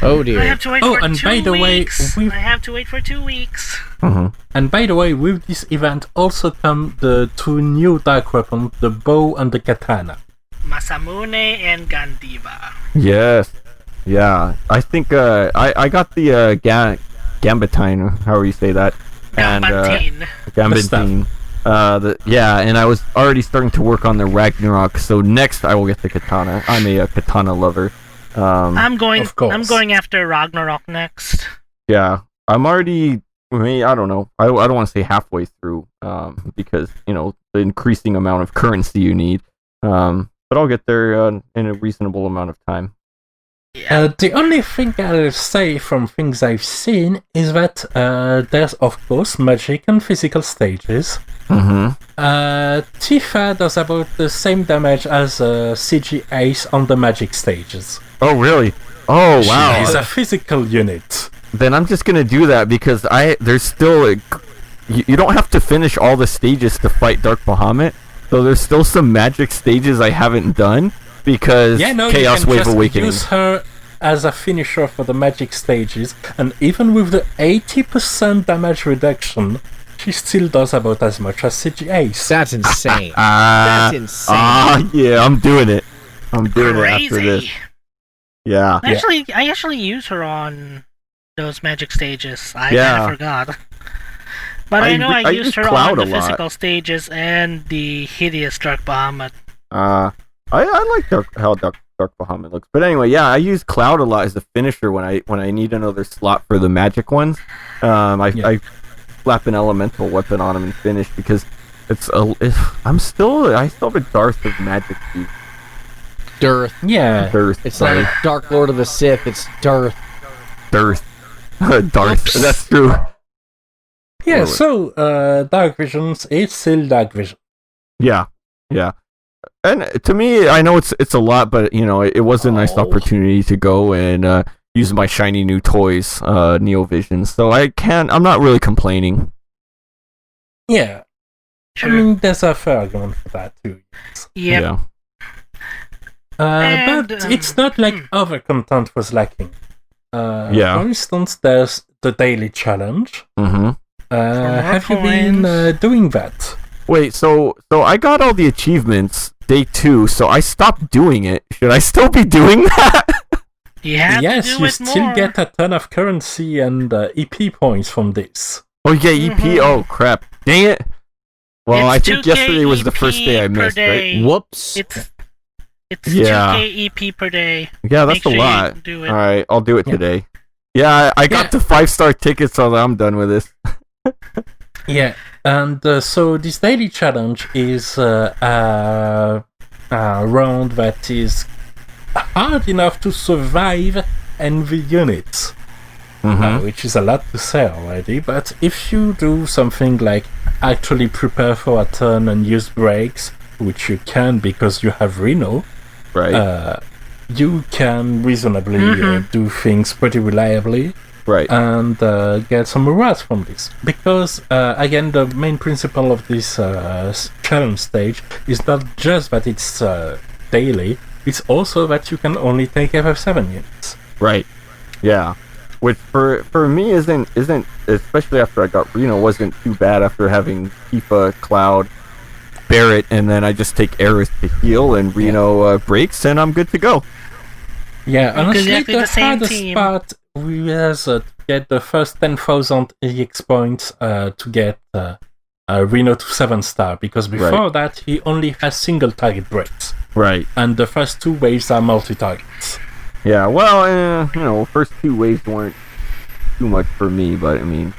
Oh I dear. have to wait Oh, for and 2 by the way, weeks. we've- I have to wait for 2 weeks. Mhm. And by the way, with this event also come the 2 new dark weapons, the bow and the katana. Masamune and Gandiva. Yes. Yeah. I think I got the Gambitine, however you say that. And Gambantine. Gambitine. And I was already starting to work on the Ragnarok, so next I will get the katana. I'm a katana lover. I'm going of course. I'm going after Ragnarok next. Yeah. I'm already I don't know. I don't want to say halfway through, because, you know, the increasing amount of currency you need. But I'll get there in a reasonable amount of time. The only thing I'll say from things I've seen is that there's, of course, magic and physical stages. Mm-hmm. Tifa does about the same damage as CG Ace on the magic stages. Oh, really? Oh, wow. She's a physical unit. Then I'm just gonna do that because there's still you don't have to finish all the stages to fight Dark Bahamut. So there's still some magic stages I haven't done because Chaos you can Wave just Awakening. use her as a finisher for the magic stages, and even with the 80% damage reduction, she still does about as much as CG Ace. That's insane. That's insane. Yeah, I'm doing it. I'm doing it after this. Crazy. Yeah. I actually use her on those magic stages. I Yeah. kinda forgot. But I know I I used use her Cloud on a the lot. physical stages and the hideous Dark Bahamut. I like how Dark Bahamut looks, but anyway, yeah, I use Cloud a lot as a finisher when I need another slot for the magic ones. I slap an elemental weapon on him and finish because I still have a Darth of magic use. Dearth. Yeah. Darth. It's not a Dark Lord of the Sith, it's Dearth. Darth. Darth. Oops. That's true. Yeah, so Dark Visions is still Dark Vision. Yeah. And to me, I know it's a lot, but you know, it was a nice opportunity to go and use my shiny new toys, Neo Vision. So I'm not really complaining. Yeah. Sure. I mean, there's a fair argument for that too. Yep. Yeah. And, But it's not like other content was lacking. Yeah. For instance, there's the daily challenge. Mm-hmm. Have you been doing that? Wait, so I got all the achievements day 2, so I stopped doing it. Should I still be doing that? You have Yes, to do you it still more. get a ton of currency and EP points from this. Oh yeah, EP. Mhm. Oh crap! Dang it. Well, I It's think 2K yesterday was the first day I EP per missed, day. right? Whoops. It's Yeah. 2K EP per day. Yeah, that's Make sure a you lot. do it. All right, I'll do it Yeah. today. Yeah, I got Yeah. the 5-star ticket, so I'm done with this. Yeah, and so this daily challenge is a round that is hard enough to survive envy units, which is a lot to say already. But if you do something like actually prepare for a turn and use breaks, which you can because you have Reno, Right. you can reasonably do things pretty reliably. Right. And get some rewards from this. Because, again, the main principle of this challenge stage is not just that it's daily, it's also that you can only take FF7 units. Right. Yeah. Which for me isn't especially after I got Reno wasn't too bad after having Tifa, Cloud, Barrett, and then I just take Aerith to heal and Reno breaks and I'm good to go. Yeah, honestly, Exactly the the same hardest team. part was to get the first 10,000 EX points to get Reno to 7-star, because before that he only has single target breaks. Right. And the first 2 waves are multi-targets. Yeah, well, first 2 waves weren't too much for me, but I mean,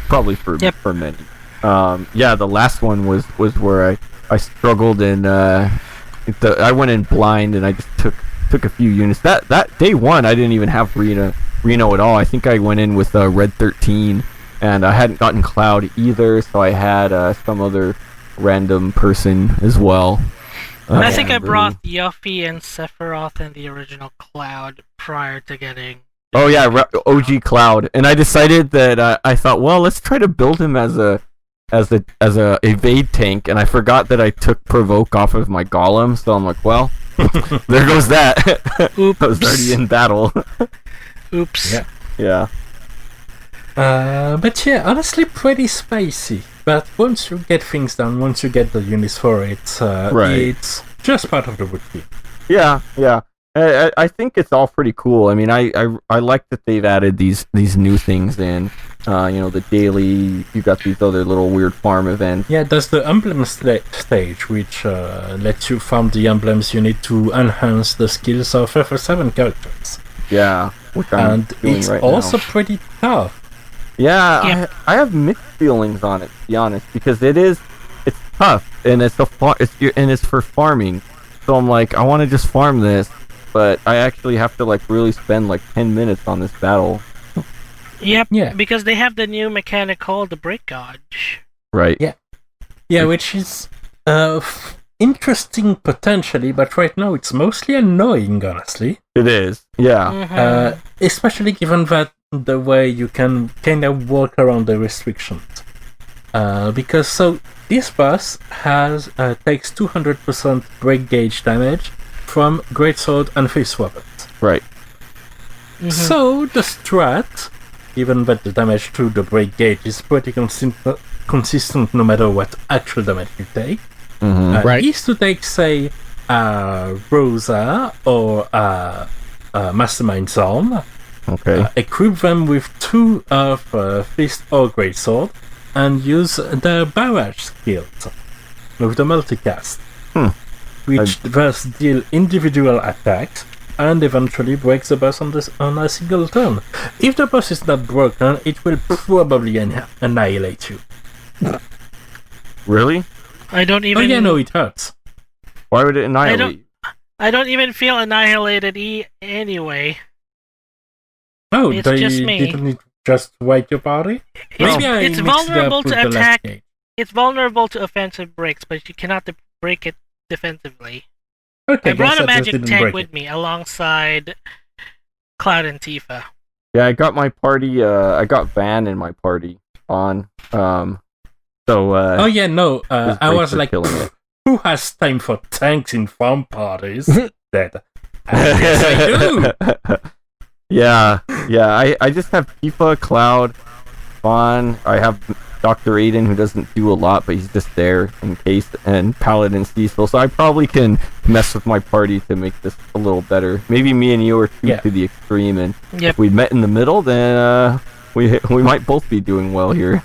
probably for many. The last one was where I struggled, and I went in blind, and I just took a few units. That day 1, I didn't even have Reno at all. I think I went in with Red 13, and I hadn't gotten Cloud either, so I had some other random person as well. I think I brought Yuffie and Sephiroth and the original Cloud prior to getting... Oh yeah, OG Cloud. And I decided that I thought, well, let's try to build him as a evade tank, and I forgot that I took provoke off of my golem, so I'm like, well, there goes that. Oops. I was already in battle. Oops. Yeah. But yeah, honestly, pretty spicy. But once you get things done, once you get the units for it, it's just part of the routine. Yeah. I think it's all pretty cool. I mean, I like that they've added these new things in. The daily, you got these other little weird farm events. Yeah, there's the Emblem stage, which lets you farm the emblems you need to enhance the skills of FFVII characters. Yeah, which I'm doing it's right also now. pretty tough. Yeah, I have mixed feelings on it, to be honest, because it's tough, and it's for farming. So I'm like, I want to just farm this, but I actually have to really spend 10 minutes on this battle. Yep. Yeah. Because they have the new mechanic called the break dodge. Right. Yeah, which is interesting potentially, but right now it's mostly annoying, honestly. It is. Yeah. Mm-hmm. Especially given that the way you can kind of work around the restrictions. Because this boss takes 200% break gauge damage from greatsword and fist weapons. Right. Mm-hmm. So the strat, given that the damage through the break gauge is pretty consistent no matter what actual damage you take, is to take, say, Rosa or Mastermind Zone, equip them with 2 of Fist or Greatsword, and use their barrage skills with the multicast, which thus deal individual attacks and eventually breaks the boss on a single turn. If the boss is not broken, it will probably annihilate you. Really? I don't even... Oh yeah, no, it hurts. Why would it annihilate you? I don't even feel annihilated anyway. Oh, it's they just me. didn't just wipe your body? It's vulnerable to attack. It's vulnerable to offensive breaks, but you cannot break it defensively. Okay, I brought a magic tank with me alongside Cloud and Tifa. Yeah, I got my party. I got Van in my party on. Oh yeah, no. I was like, who has time for tanks in farm parties? Dead. Yes, I do. Yeah. I just have Tifa, Cloud, Vaughn. I have Dr. Aiden, who doesn't do a lot, but he's just there in case, and Paladin Cecil. So I probably can mess with my party to make this a little better. Maybe me and you are too to the extreme, and if we met in the middle, then we might both be doing well here.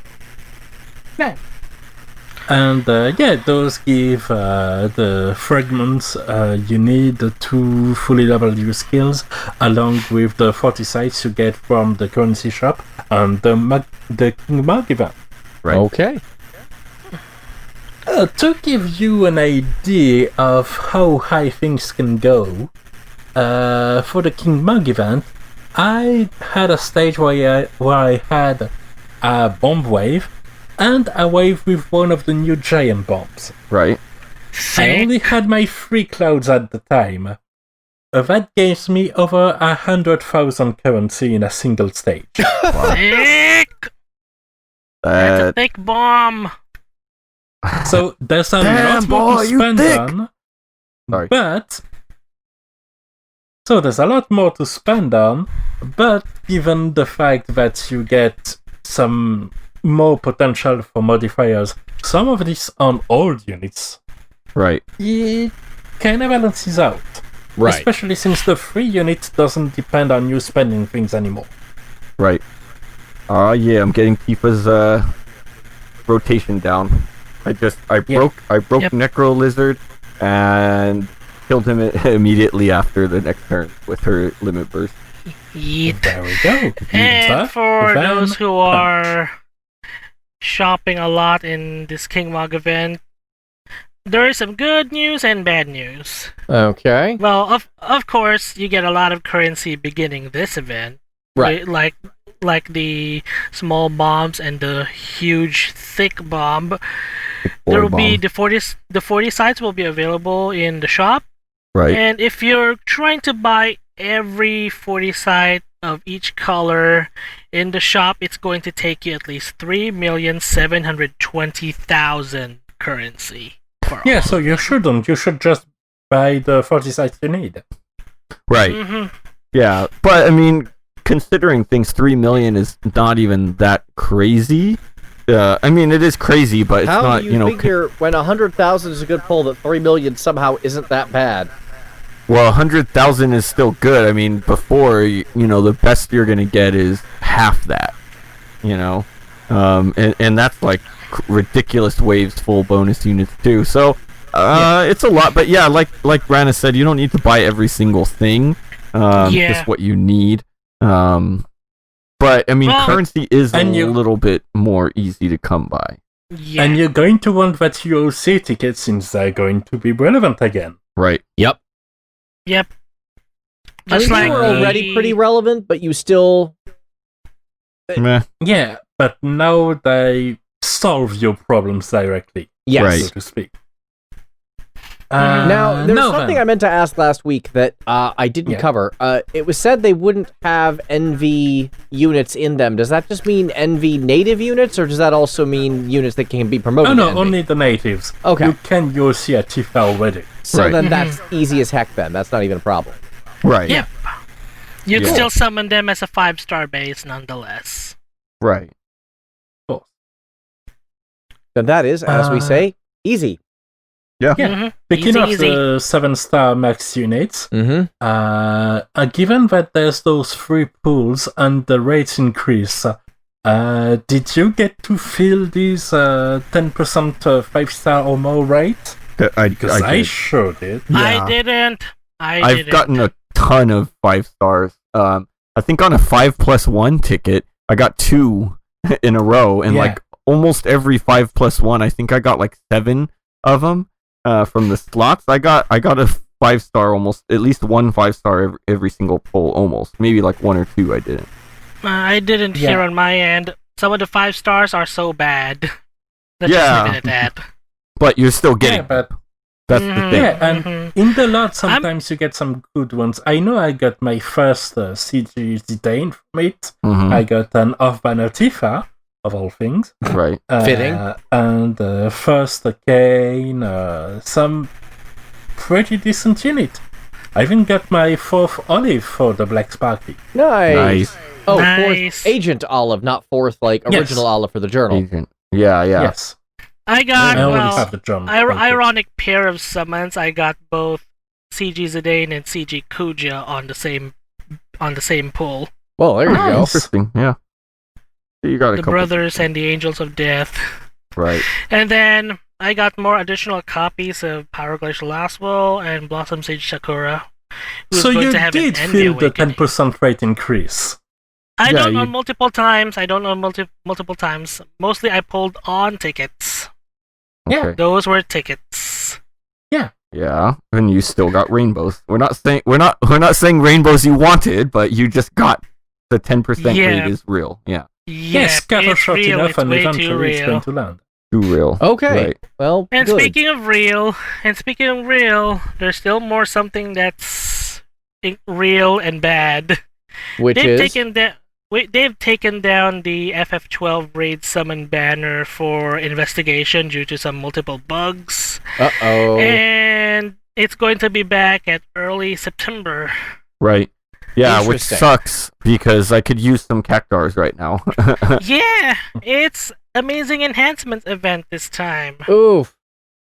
Yeah. And those give the fragments you need to fully level your skills, along with the 40 sites you get from the currency shop and the King Mog event. Right. Okay. To give you an idea of how high things can go, for the King Mog event, I had a stage where I had a bomb wave and a wave with one of the new giant bombs. Right. I only had my 3 clouds at the time. That gives me over 100,000 currency in a single stage. Sick! That's a thick bomb! So there's a lot more to spend on. Sorry. But... So there's a lot more to spend on, but given the fact that you get some more potential for modifiers, some of this on old units, right, it kind of balances out. Right. Especially since the free unit doesn't depend on you spending things anymore. Right. Yeah, I'm getting Tifa's rotation down. I broke Necro Lizard and killed him immediately after the next turn with her limit burst. Yeet. There we go. And for those who are shopping a lot in this King Mog event, there is some good news and bad news. Okay. Well, of course, you get a lot of currency beginning this event. Right. Like the small bombs and the huge thick bomb. There will be the 40 sites will be available in the shop. Right. And if you're trying to buy every 40 site of each color in the shop, it's going to take you at least 3,720,000 currency. Yeah, so you shouldn't. You should just buy the 40 sites you need. Right. Mm-hmm. Yeah, but I mean, considering things, 3 million is not even that crazy. I mean, it is crazy, but it's How not. do you figure when 100,000 is a good pull that 3 million somehow isn't that bad? Well, 100,000 is still good. I mean, before the best you're gonna get is half that. And that's like ridiculous waves full bonus units too. So it's a lot, but yeah, like Rana said, you don't need to buy every single thing. Just what you need. But I mean, currency is a little bit more easy to come by. Yeah. And you're going to want that UOC ticket since they're going to be relevant again. Right. Yep. Yep. I mean, they were already pretty relevant, but you still... Meh. Yeah, but now they solve your problems directly. Yes. Right. So to speak. Now, there's something I meant to ask last week that I didn't cover. It was said they wouldn't have NV units in them. Does that just mean NV native units, or does that also mean units that can be promoted? Oh, no, to NV? only the natives. Okay. You can use a Tifa already. So then that's easy as heck then. That's not even a problem. Right. Yep. You'd still summon them as a 5-star base nonetheless. Right. Cool. Then that is, as we say, easy. Yeah. Speaking of the 7-star max units, given that there's those 3 pools and the rates increase, did you get to feel these 10% 5-star or more rate? Because I sure did. Yeah. I didn't. I've gotten a ton of 5 stars. I think on a 5+1 ticket, I got 2 in a row, and like almost every 5+1, I think I got like 7 of them. From the slots, I got a 5-star, almost at least 1 5-star every single pull, almost maybe like 1 or 2. I didn't. I didn't hear on my end. Some of the 5 stars are so bad. Let's just leave it at that. But you're still getting. Yeah, but that's the thing. Yeah, and in the lot sometimes you get some good ones. I know I got my first CG Zidane from it. I got an off-banner Tifa. Of all things. Right. Fitting. And first Kane, some pretty decent unit. I even got my 4th Olive for the Black Sparky. Nice. Oh, nice. 4th Agent Olive, not 4th, like, original Olive for the journal. Agent. Yeah. Yes. I got, have the journal. ironic pair of summons. I got both CG Zidane and CG Kuja on the same pull. Well, there you go. Interesting, yeah. You got the brothers and the angels of death. Right. And then I got more additional copies of Power Glacial Laswell and Blossom Sage Sakura. So you did feel the 10% rate increase. I don't know multiple times. Multiple times. Mostly I pulled on tickets. Okay. Yeah. Those were tickets. Yeah. Yeah. And you still got rainbows. We're not saying rainbows you wanted, but you just got the 10% rate is real. Yeah. Yes, scatter shot enough and eventually it's going to land. Too real. Okay. Right. Well, and good. speaking of real, there's still more something that's real and bad. Which they've taken down the FF12 raid summon banner for investigation due to some multiple bugs. Uh-oh. And it's going to be back at early September. Right. Yeah, which sucks because I could use some cactars right now. Yeah, it's amazing enhancements event this time. Oof.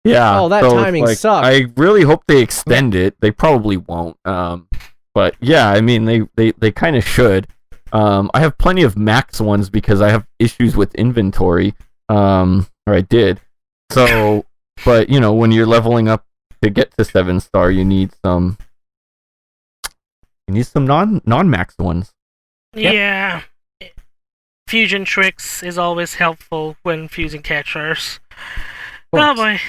Yeah. Oh, that timing sucks. I really hope they extend it. They probably won't. But yeah, I mean they kind of should. I have plenty of max ones because I have issues with inventory. I or I did. So, but when you're leveling up to get to 7-star, you need some non-max ones. Yeah. Fusion tricks is always helpful when fusing catchers. Oh boy.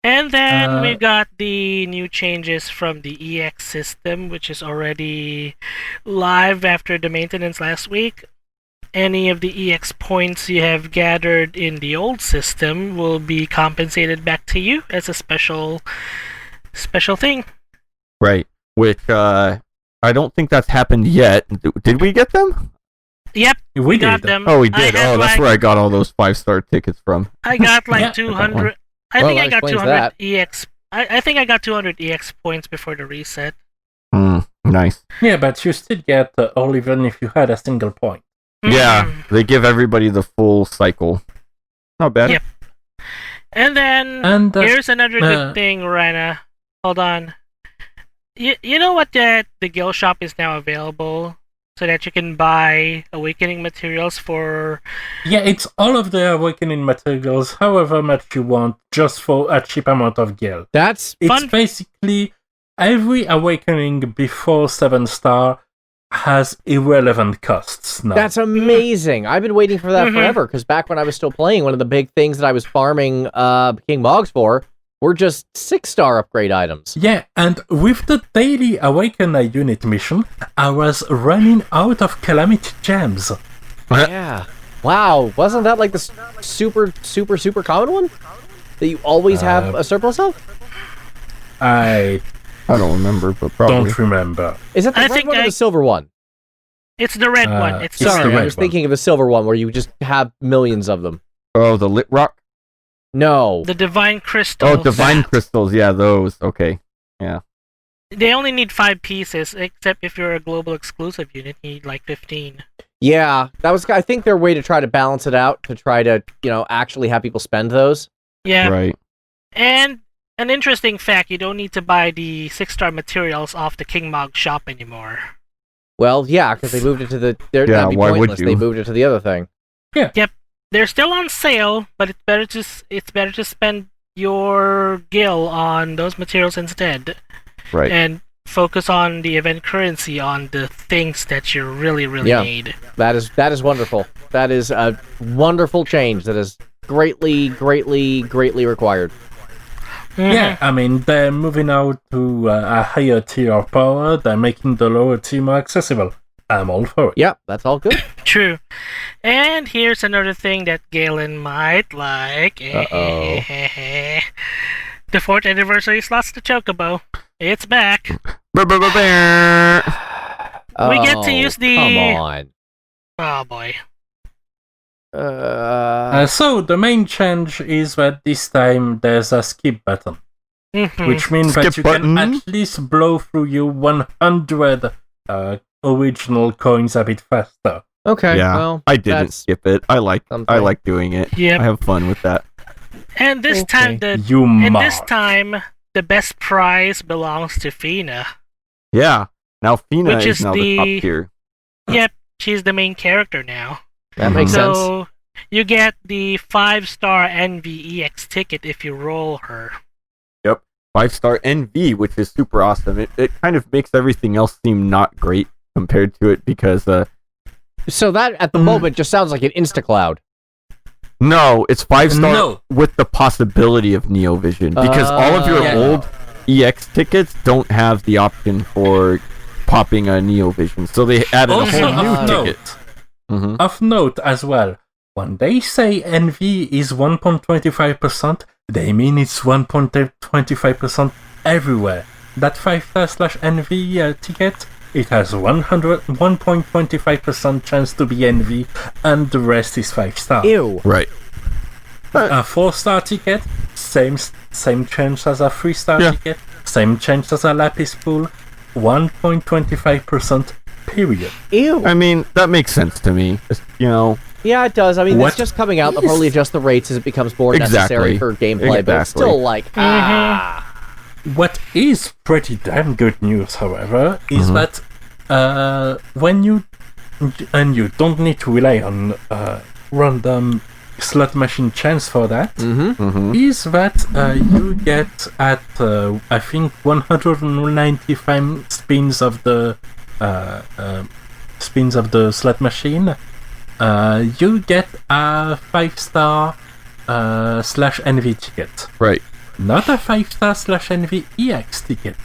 And then we got the new changes from the EX system, which is already live after the maintenance last week. Any of the EX points you have gathered in the old system will be compensated back to you as a special thing. Right. Which I don't think that's happened yet. Did we get them? Yep, we got them. Oh, we did. Oh, that's where I got all those 5-star tickets from. I got 200. I think I got 200 that. EX. I think I got 200 EX points before the reset. Nice. Yeah, but you still get all even if you had a single point. Yeah, they give everybody the full cycle. Not bad. Yep. And then here's another good thing, Rana. Hold on. You know what? The Gil shop is now available, so that you can buy awakening materials for... Yeah, it's all of the awakening materials, however much you want, just for a cheap amount of gil. It's basically every awakening before 7-star has irrelevant costs now. That's amazing. I've been waiting for that forever, because back when I was still playing, one of the big things that I was farming King Mogs for were just 6-star upgrade items. Yeah, and with the daily Awaken a Unit mission, I was running out of Calamity Gems. Yeah. Wow, wasn't that like the super common one? That you always have a surplus of? I don't remember, but probably. Don't remember. Is it the red one or the silver one? It's the red one. Sorry, I was thinking of the silver one where you just have millions of them. Oh, the lit rock? No. The divine crystals. Oh, divine crystals. Yeah, those. Okay. Yeah. They only need 5 pieces, except if you're a global exclusive unit, you need like 15. Yeah, that was. I think their way to try to balance it out, to try to, actually have people spend those. Yeah. Right. And an interesting fact, you don't need to buy the 6-star materials off the King Mog shop anymore. Well, yeah, because they moved it to the... Yeah, why would you? They moved it to the other thing. Yeah. Yep. They're still on sale, but it's better to spend your gil on those materials instead. Right. And focus on the event currency on the things that you really need. That is wonderful. That is a wonderful change that is greatly required. Yeah, I mean, they're moving out to a higher tier of power, they're making the lower tier more accessible. I'm all for it. Yep, that's all good. True. And here's another thing that Galen might like. Uh-oh. The 4th anniversary slots to Chocobo. It's back. We get to use the... Come on. Oh, boy. So, the main change is that this time there's a skip button. Which means that you can at least blow through your 100 original coins a bit faster. Okay, yeah, well, I didn't skip it. I like doing it. Yep. I have fun with that. And this time this time the best prize belongs to Fina. Yeah. Now Fina Which is now the top tier. Yep, she's the main character now. That makes sense. So you get the 5-star NVEX ticket if you roll her. Yep. 5-star NV, which is super awesome. It kind of makes everything else seem not great compared to it because so that at the moment just sounds like an InstaCloud. No, it's 5-star with the possibility of Neo Vision because all of your old EX tickets don't have the option for popping a Neo Vision, so they added a whole new ticket. Of note as well, when they say NV is 1.25%, they mean it's 1.25% everywhere. That 5-star/NV ticket, it has 1.25% chance to be NV, and the rest is 5-star. Ew. Right. A 4-star ticket, same chance as a 3-star ticket, same chance as a Lapis pool, 1.25%, period. Ew. I mean, that makes sense to me. Yeah, it does. I mean, it's just coming out. They'll probably adjust the rates as it becomes more necessary for gameplay, but it's still like, What is pretty damn good news, however, is that when you don't need to rely on random slot machine chance for that is Mm-hmm. that you get at I think 195 spins of the slot machine. You get a 5-star /NV ticket. Right. Not a 5-star /NV EX ticket.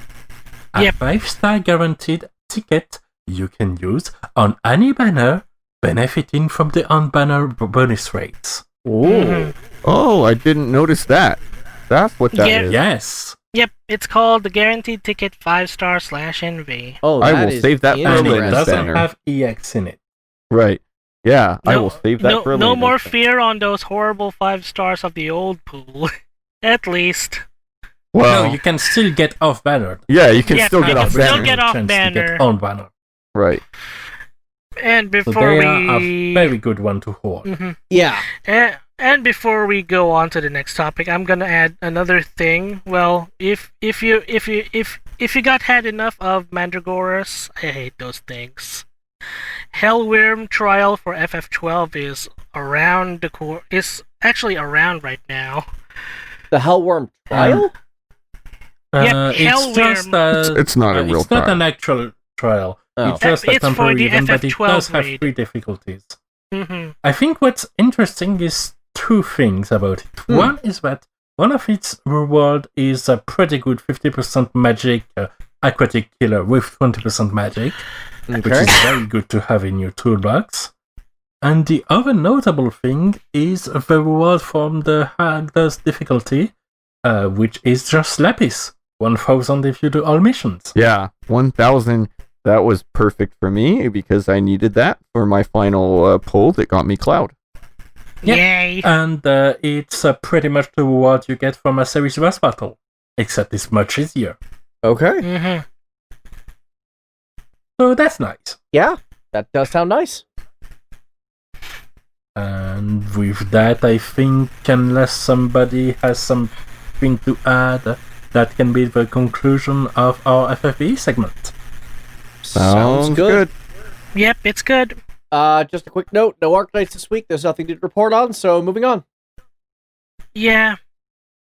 A 5-star guaranteed ticket you can use on any banner benefiting from the on-banner bonus rates. Ooh. Oh, I didn't notice that. That's what that is. Yes. Yep, it's called the Guaranteed Ticket 5-star /NV. Oh, I that will is save that for And Red it interesting. doesn't banner. have EX in it. Right. Yeah, I will save that for later. No more fear on those horrible 5 stars of the old pool. At least. Well, No, you can still get off banner. yeah, you can Yeah, still you get can off still banner. get off Chance to banner. get on banner. Right. And So before they are a very good one to hold. Yeah. And before we go on to the next topic, I'm gonna add another thing. Well, if you had enough of Mandragoras, I hate those things. Wyrm trial for FF12 is actually around right now. The Hellworm trial? It's just It's not a real it's not trial. an actual trial. Oh. It's just a It's for temporary the event, but it FF12 does have raid. 3 difficulties. Mm-hmm. I think what's interesting is 2 things about it. One is that one of its reward is a pretty good 50% magic aquatic killer with 20% magic, which Okay. is very good to have in your toolbox. And the other notable thing is the reward from the Hagda's difficulty, which is just Lapis. 1000 if you do all missions. Yeah, 1,000. That was perfect for me because I needed that for my final pull that got me Cloud. Yeah. Yay! And it's pretty much the reward you get from a series boss battle, except it's much easier. Okay. Mm-hmm. So that's nice. Yeah, that does sound nice. And with that, I think, unless somebody has something to add, that can be the conclusion of our FFVII segment. Sounds good. Yep, it's good. Just a quick note, no Arcanites this week. There's nothing to report on, so moving on. Yeah.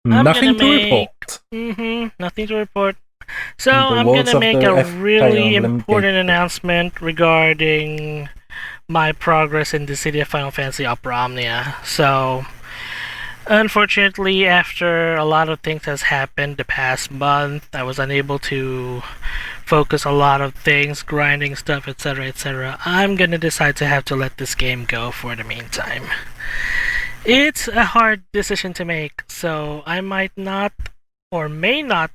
I'm Nothing gonna to make- report. Nothing to report. So The I'm words gonna of make the a Fire really Emblem important Gateway. announcement regarding my progress in Dissidia Final Fantasy Opera Omnia. So, unfortunately, after a lot of things has happened the past month, I was unable to focus a lot of things, grinding stuff, etc., etc. I'm gonna decide to have to let this game go for the meantime. It's a hard decision to make, so I might not, or may not,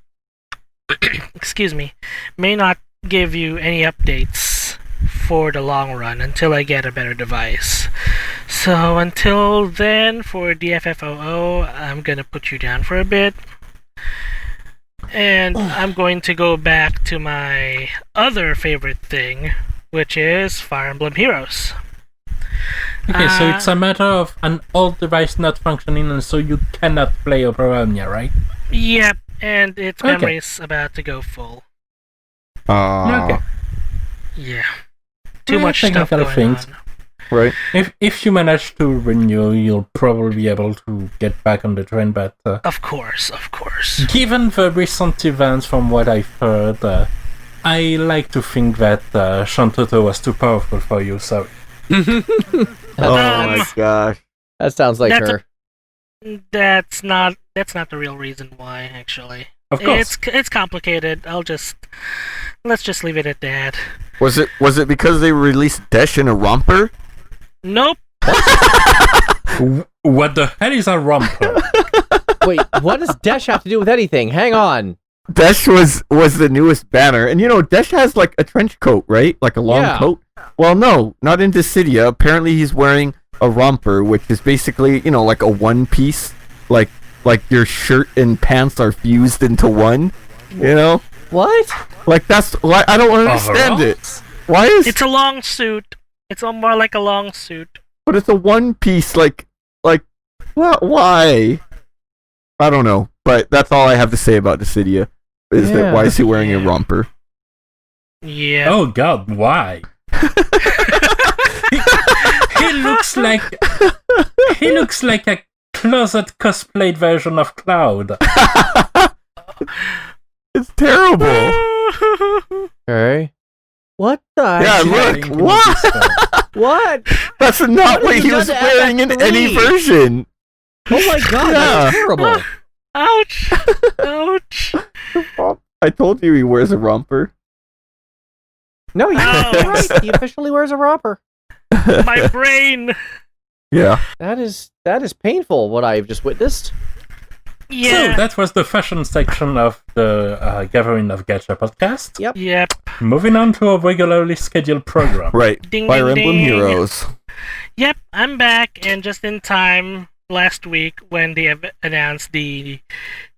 excuse me, may not give you any updates for the long run until I get a better device. So until then, for DFFOO, I'm gonna put you down for a bit. And I'm going to go back to my other favorite thing, which is Fire Emblem Heroes. Okay, so it's a matter of an old device not functioning, and so you cannot play Opera Omnia, right? Yep, and its Okay. memory is about to go full. Okay. Yeah. Too much technical stuff going things. on. Right. If you manage to renew, you'll probably be able to get back on the train, but Of course. given the recent events from what I've heard, I like to think that Shantoto was too powerful for you, sorry. Oh my gosh. That sounds like That's her. That's not the real reason why, actually. Of course. It's complicated. Let's just leave it at that. Was it because they released Desh in a romper? Nope. What the hell is a romper? Wait, what does Desh have to do with anything? Hang on. Desh was the newest banner, and Desh has like a trench coat, right? Like a long Yeah. coat. Well, no, not in Dissidia. Apparently, he's wearing a romper, which is basically like a one piece, like your shirt and pants are fused into one. What? Like that's why I don't understand it. Why is It's a long suit. It's more like a long suit. but it's a one piece like why? I don't know, but that's all I have to say about Dissidia. Is Yeah. that why is he wearing a romper? Yeah. Oh god, why? He looks looks like a closet cosplayed version of Cloud. It's terrible. Okay. What the? Yeah, heck? look. What? What? That's not what have he you was done to wearing in any FF3? version. Oh my god, that's terrible. Ouch! Ouch! I told you he wears a romper. No, you're Ouch. right. He officially wears a romper. My brain. Yeah. That is painful. What I've just witnessed. Yeah. So that was the fashion section of the Gathering of Gacha podcast. Yep. Yep. Moving on to a regularly scheduled program. Right. Ding, Fire ding, Emblem ding. Heroes. Yep, I'm back, and just in time last week when they have announced the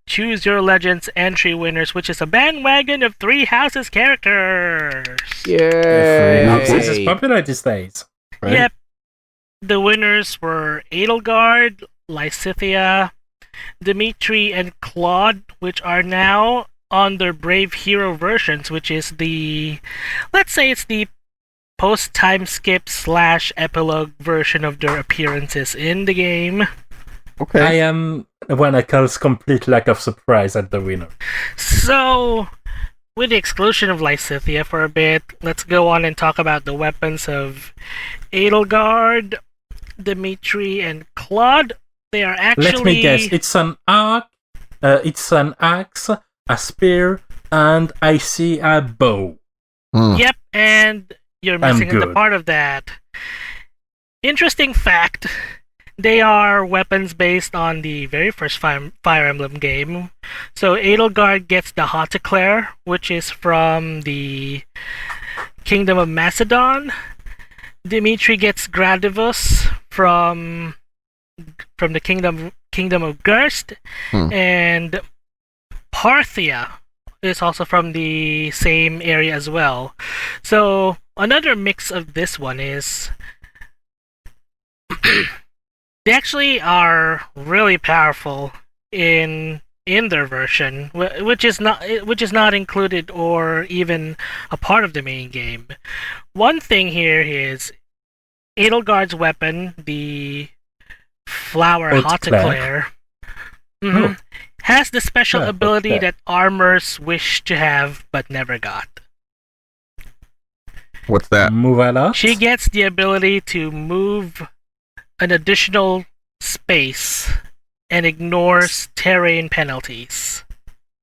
Choose Your Legends entry winners, which is a bandwagon of 3 houses characters. Yeah. This is popular these days. Right? Yep. The winners were Edelgard, Lysithea, Dimitri, and Claude, which are now on their Brave Hero versions, which is the, let's say it's the post-time skip / epilogue version of their appearances in the game. Okay. I am Ranakel's complete lack of surprise at the winner. So, with the exclusion of Lysithea for a bit, let's go on and talk about the weapons of Edelgard, Dimitri, and Claude. They are actually... Let me guess. It's an arc, it's an axe, a spear, and I see a bow. Yep, and you're missing the good. part of that. Interesting fact, they are weapons based on the very first Fire Emblem game. So Edelgard gets the Hoteclair, which is from the Kingdom of Macedon. Dimitri gets Gradivus from the Kingdom of Gerst, and Parthia is also from the same area as well. So another mix of this one is they actually are really powerful in their version, which is not included or even a part of the main game. One thing here is Edelgard's weapon, the Flower Hoteclair, has the special ability that armors wish to have but never got. What's that? Move a lot. She gets the ability to move an additional space and ignores terrain penalties.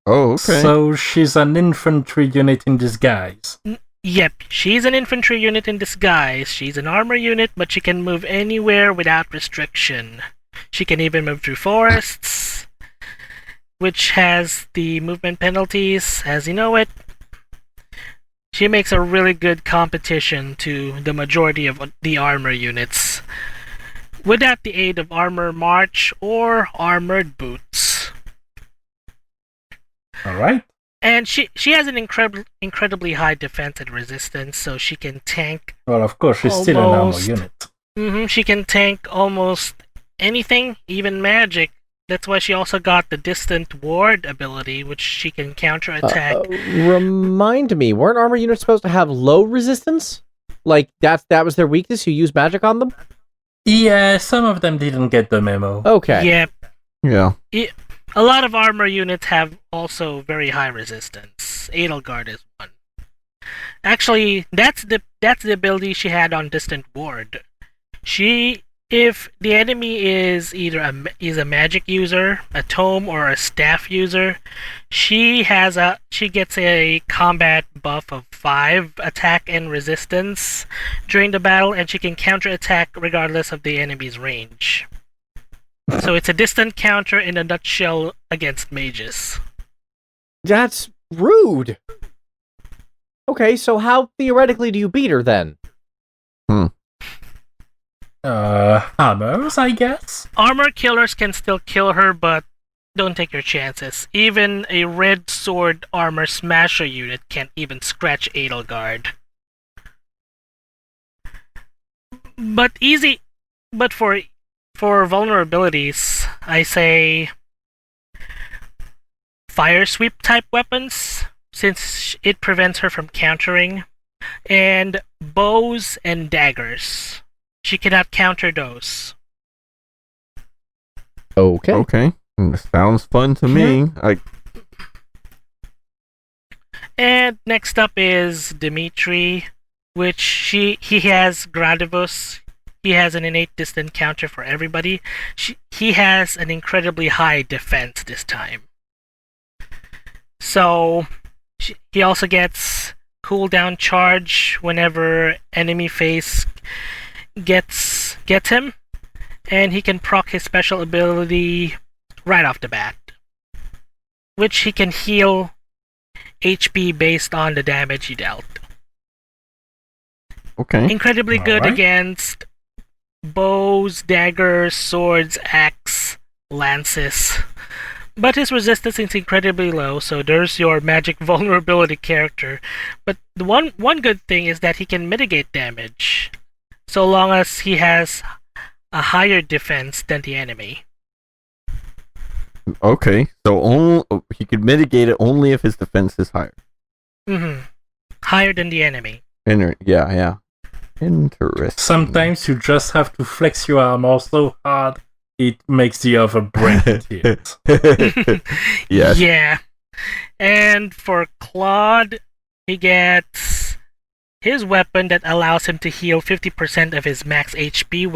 Oh, okay. So she's an infantry unit in disguise. Yep, she's an infantry unit in disguise. She's an armor unit, but she can move anywhere without restriction. She can even move through forests, which has the movement penalties, as you know it. She makes a really good competition to the majority of the armor units, without the aid of armor march or armored boots. Alright. And she has an incredibly high defense and resistance, so she can tank. Well, of course, she's still an armor Almost. unit. She can tank almost anything, even magic. That's why she also got the distant ward ability, which she can counterattack. Remind me, weren't armor units supposed to have low resistance? Like that was their weakness? You use magic on them? Yeah, some of them didn't get the memo. Okay. Yeah, Yeah. a lot of armor units have also very high resistance. Edelgard is one. Actually, that's the ability she had on distant ward. If the enemy is either a magic user, a tome, or a staff user, she gets a combat buff of 5 attack and resistance during the battle, and she can counterattack regardless of the enemy's range. So it's a distant counter in a nutshell against mages. That's rude. Okay, so how theoretically do you beat her then? Hammers, I guess? Armor killers can still kill her, but don't take your chances. Even a red sword armor smasher unit can't even scratch Edelgard. But for vulnerabilities, I say fire sweep type weapons, since it prevents her from countering, and bows and daggers. she cannot counter those. Okay. Okay. Sounds fun to me. And next up is Dimitri, which he has Gradivus. He has an innate distant counter for everybody. He has an incredibly high defense this time. So he also gets cooldown charge whenever enemy face gets him, and he can proc his special ability right off the bat, which he can heal HP based on the damage he dealt. Okay. Incredibly good against bows, daggers, swords, axe, lances. But his resistance is incredibly low, so there's your magic vulnerability character. But the one good thing is that he can mitigate damage, so long as he has a higher defense than the enemy. Okay, so he could mitigate it only if his defense is higher. Higher than the enemy. Yeah. Interesting. Sometimes you just have to flex your armor so hard it makes the other break it. Yes. Yeah. And for Claude, he gets his weapon that allows him to heal 50% of his max HP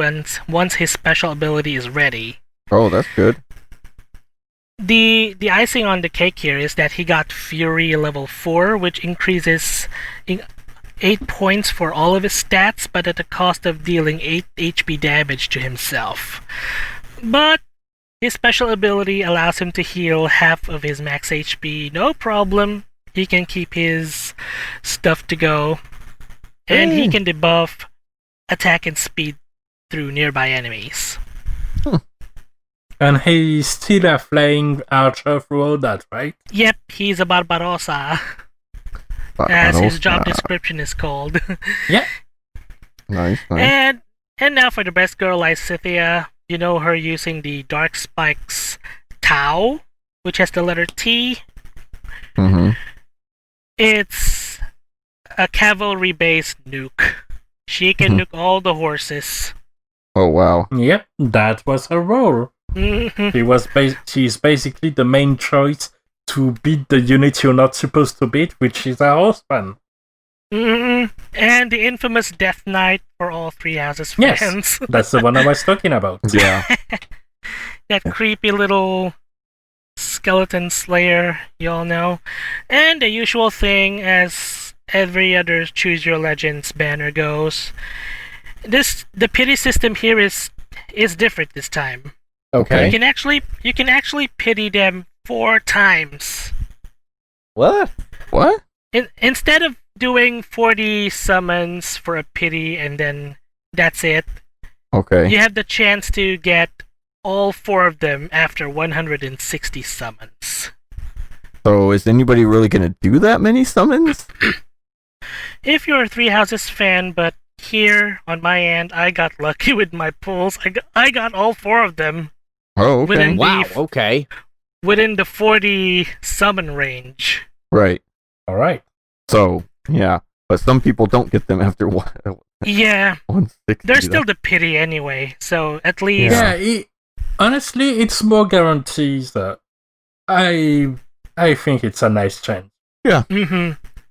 once his special ability is ready. Oh, that's good. The icing on the cake here is that he got Fury level 4, which increases 8 points for all of his stats, but at the cost of dealing 8 HP damage to himself. But his special ability allows him to heal half of his max HP, no problem. He can keep his stuff to go, and he can debuff attack and speed through nearby enemies. And he's still a flying archer through all that, right? Yep, he's a Barbarossa, as his job description is called. Yeah. Nice. And now for the best girl, Lysithea. You know her using the Dark Spikes Tau, which has the letter T. It's a cavalry-based nuke. She can nuke all the horses. Oh, wow. Yep, that was her role. She's basically the main choice to beat the unit you're not supposed to beat, which is a horseman. And the infamous Death Knight for all Three Houses fans. Yes, that's the one I was talking about. Yeah. That creepy little skeleton slayer, you all know. And the usual thing, as every other Choose Your Legends banner goes, the pity system here is different this time. Okay. You can actually pity them 4 times. What? Instead of doing 40 summons for a pity and then that's it. Okay. You have the chance to get all 4 of them after 160 summons. So is anybody really going to do that many summons? If you're a Three Houses fan, but here on my end, I got lucky with my pulls. I got all 4 of them. Oh, okay. Okay. Within the 40 summon range. Right. All right. So, yeah. But some people don't get them after what? Yeah. 160. There's still the pity anyway, so at least... Yeah, honestly, it's more guarantees. I think it's a nice change. Yeah.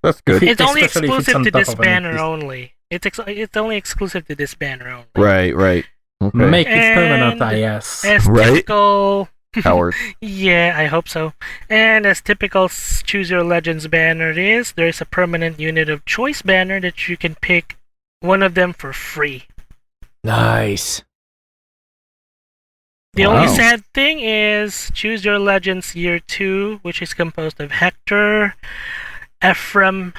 That's good. It's only Especially if it's exclusive on to top this of an banner NPC. only. It's only exclusive to this banner only. Right. Okay. Make it permanent, And I guess. As Right? typical... Howard. Yeah, I hope so. And as typical Choose Your Legends banner is, there's a permanent unit of choice banner that you can pick one of them for free. Nice. The only sad thing is Choose Your Legends Year 2, which is composed of Hector, Ephraim,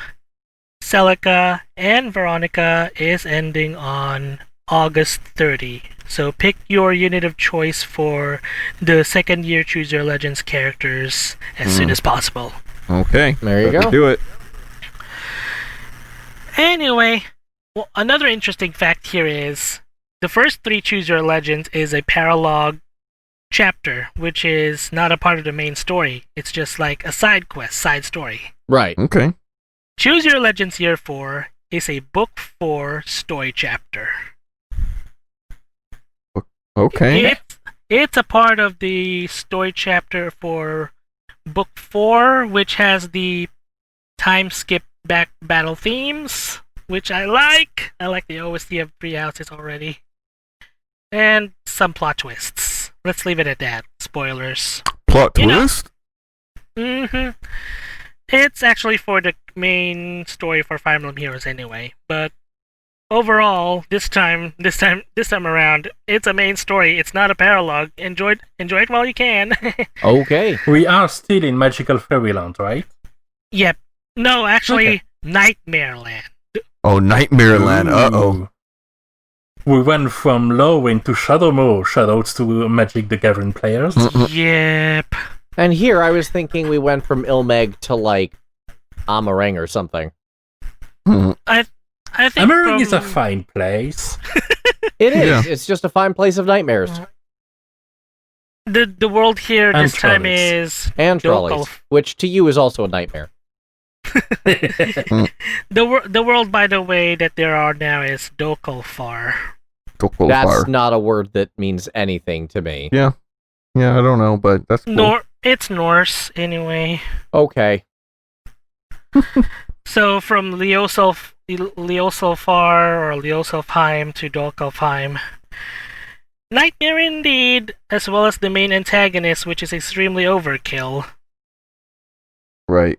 Celica, and Veronica, is ending on August 30. So pick your unit of choice for the second year Choose Your Legends characters as soon as possible. Okay. There you Let's go. do it. Anyway, well, another interesting fact here is the first 3 Choose Your Legends is a paralogue chapter, which is not a part of the main story. It's just like a side quest, side story. Right. Okay. Choose Your Legends Year 4 is a book 4 story chapter. Okay. It's a part of the story chapter for Book 4, which has the time skip back battle themes, which I like. I like the OST of 3 houses already. And some plot twists. Let's leave it at that. Spoilers. Plot twist? It's actually for the main story for Fire Emblem Heroes anyway, but overall, this time around, it's a main story. It's not a paralogue. Enjoy it while you can. Okay. We are still in Magical Fairyland, right? Yep. No, actually, Nightmare Land. Oh, Nightmare Land. Uh-oh. We went from Lowin to Shadowmoor. Shoutouts to Magic the Gathering players. Yep. And here I was thinking we went from Ilmeg to, like, Amarang or something. I think Amarang is a fine place. It is. Yeah. It's just a fine place of nightmares. The world here And this time trolleys. is And trolleys, Dokal. which to you is also a nightmare. The world, by the way, that there are now is Dokalfar. That's not a word that means anything to me. Yeah. Yeah, I don't know, but that's cool. It's Norse anyway. Okay. So from Leosulfar or Leosulfheim to Dolkalfheim. Nightmare indeed, as well as the main antagonist, which is extremely overkill. Right.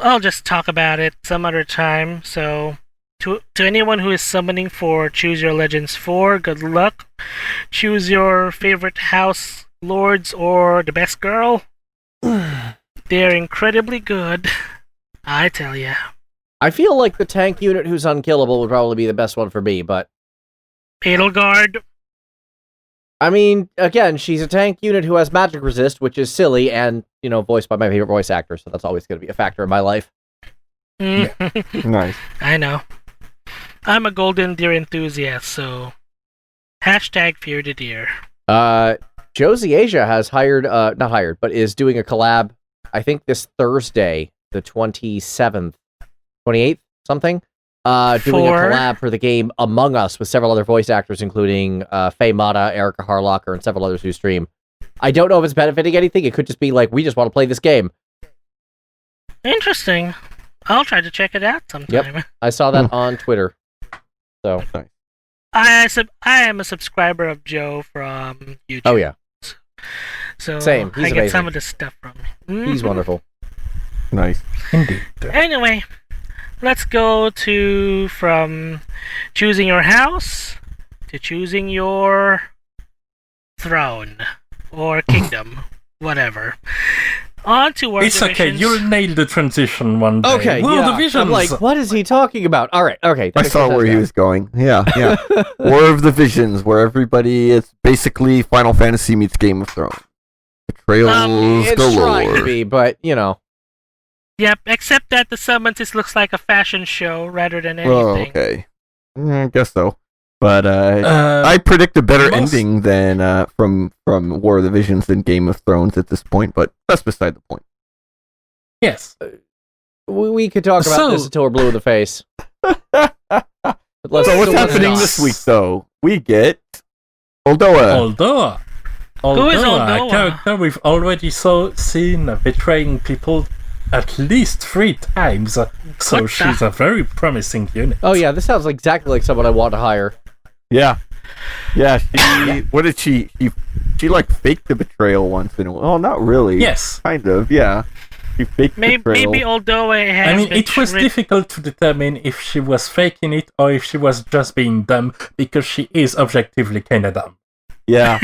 I'll just talk about it some other time. So, to anyone who is summoning for Choose Your Legends 4, good luck. Choose your favorite house lords or the best girl. They're incredibly good, I tell ya. I feel like the tank unit who's unkillable would probably be the best one for me, but... Edelgard. I mean, again, she's a tank unit who has magic resist, which is silly, and, you know, voiced by my favorite voice actor, so that's always going to be a factor in my life. Nice. I know. I'm a golden deer enthusiast, so... Hashtag fear the deer. Josie Asia has not hired, but is doing a collab, I think this Thursday, the 27th, 28th, something? Doing a collab for the game Among Us with several other voice actors, including Faye Mata, Erica Harlocker, and several others who stream. I don't know if it's benefiting anything. It could just be like, we just want to play this game. Interesting. I'll try to check it out sometime. Yep. I saw that on Twitter. So I am a subscriber of Joe from YouTube. Oh, yeah. So Same. He's I get amazing. some of the stuff from him. He's wonderful. Nice. Indeed. Anyway, let's go from choosing your house to choosing your throne or kingdom, whatever. On to our It's okay, divisions. you'll nail the transition one day. Okay, World yeah. Divisions! I'm like, what is he talking about? All right, okay. I saw where he was going. Yeah, yeah. War of the Visions, where it's basically Final Fantasy meets Game of Thrones. Betrayals It's galore. trying to be, but, you know. Yep, except that the summons looks like a fashion show rather than anything. Oh, okay. I guess so. But I predict a better ending than from War of the Visions than Game of Thrones at this point, but that's beside the point. Yes. We could talk about this until we're blue in the face. So what's happening this week, though? We get Uldoa. Who is A Uldoa? character we've already seen betraying people at least 3 times, so she's a very promising unit. Oh yeah, this sounds exactly like someone I want to hire. Yeah. Yeah, what did she like faked the betrayal once in a while. Well, not really. Yes. Kind of, yeah. She faked betrayal. Maybe Uldoa has I mean, it was difficult to determine if she was faking it or if she was just being dumb, because she is objectively kinda dumb. Yeah.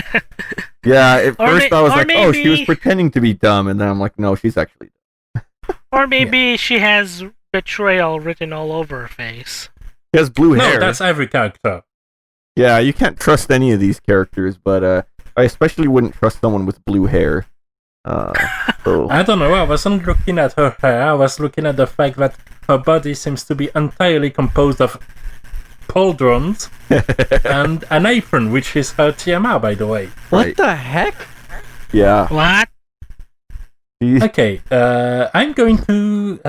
Yeah, at first I was like, maybe, oh, she was pretending to be dumb, and then I'm like, no, she's actually dumb. Or maybe she has betrayal written all over her face. She has blue hair. No, that's every character. Yeah, you can't trust any of these characters, but I especially wouldn't trust someone with blue hair. So. I don't know, I wasn't looking at her hair, I was looking at the fact that her body seems to be entirely composed of pauldrons and an apron, which is her TMR, by the way. What the heck? Yeah. What? Okay, I'm going to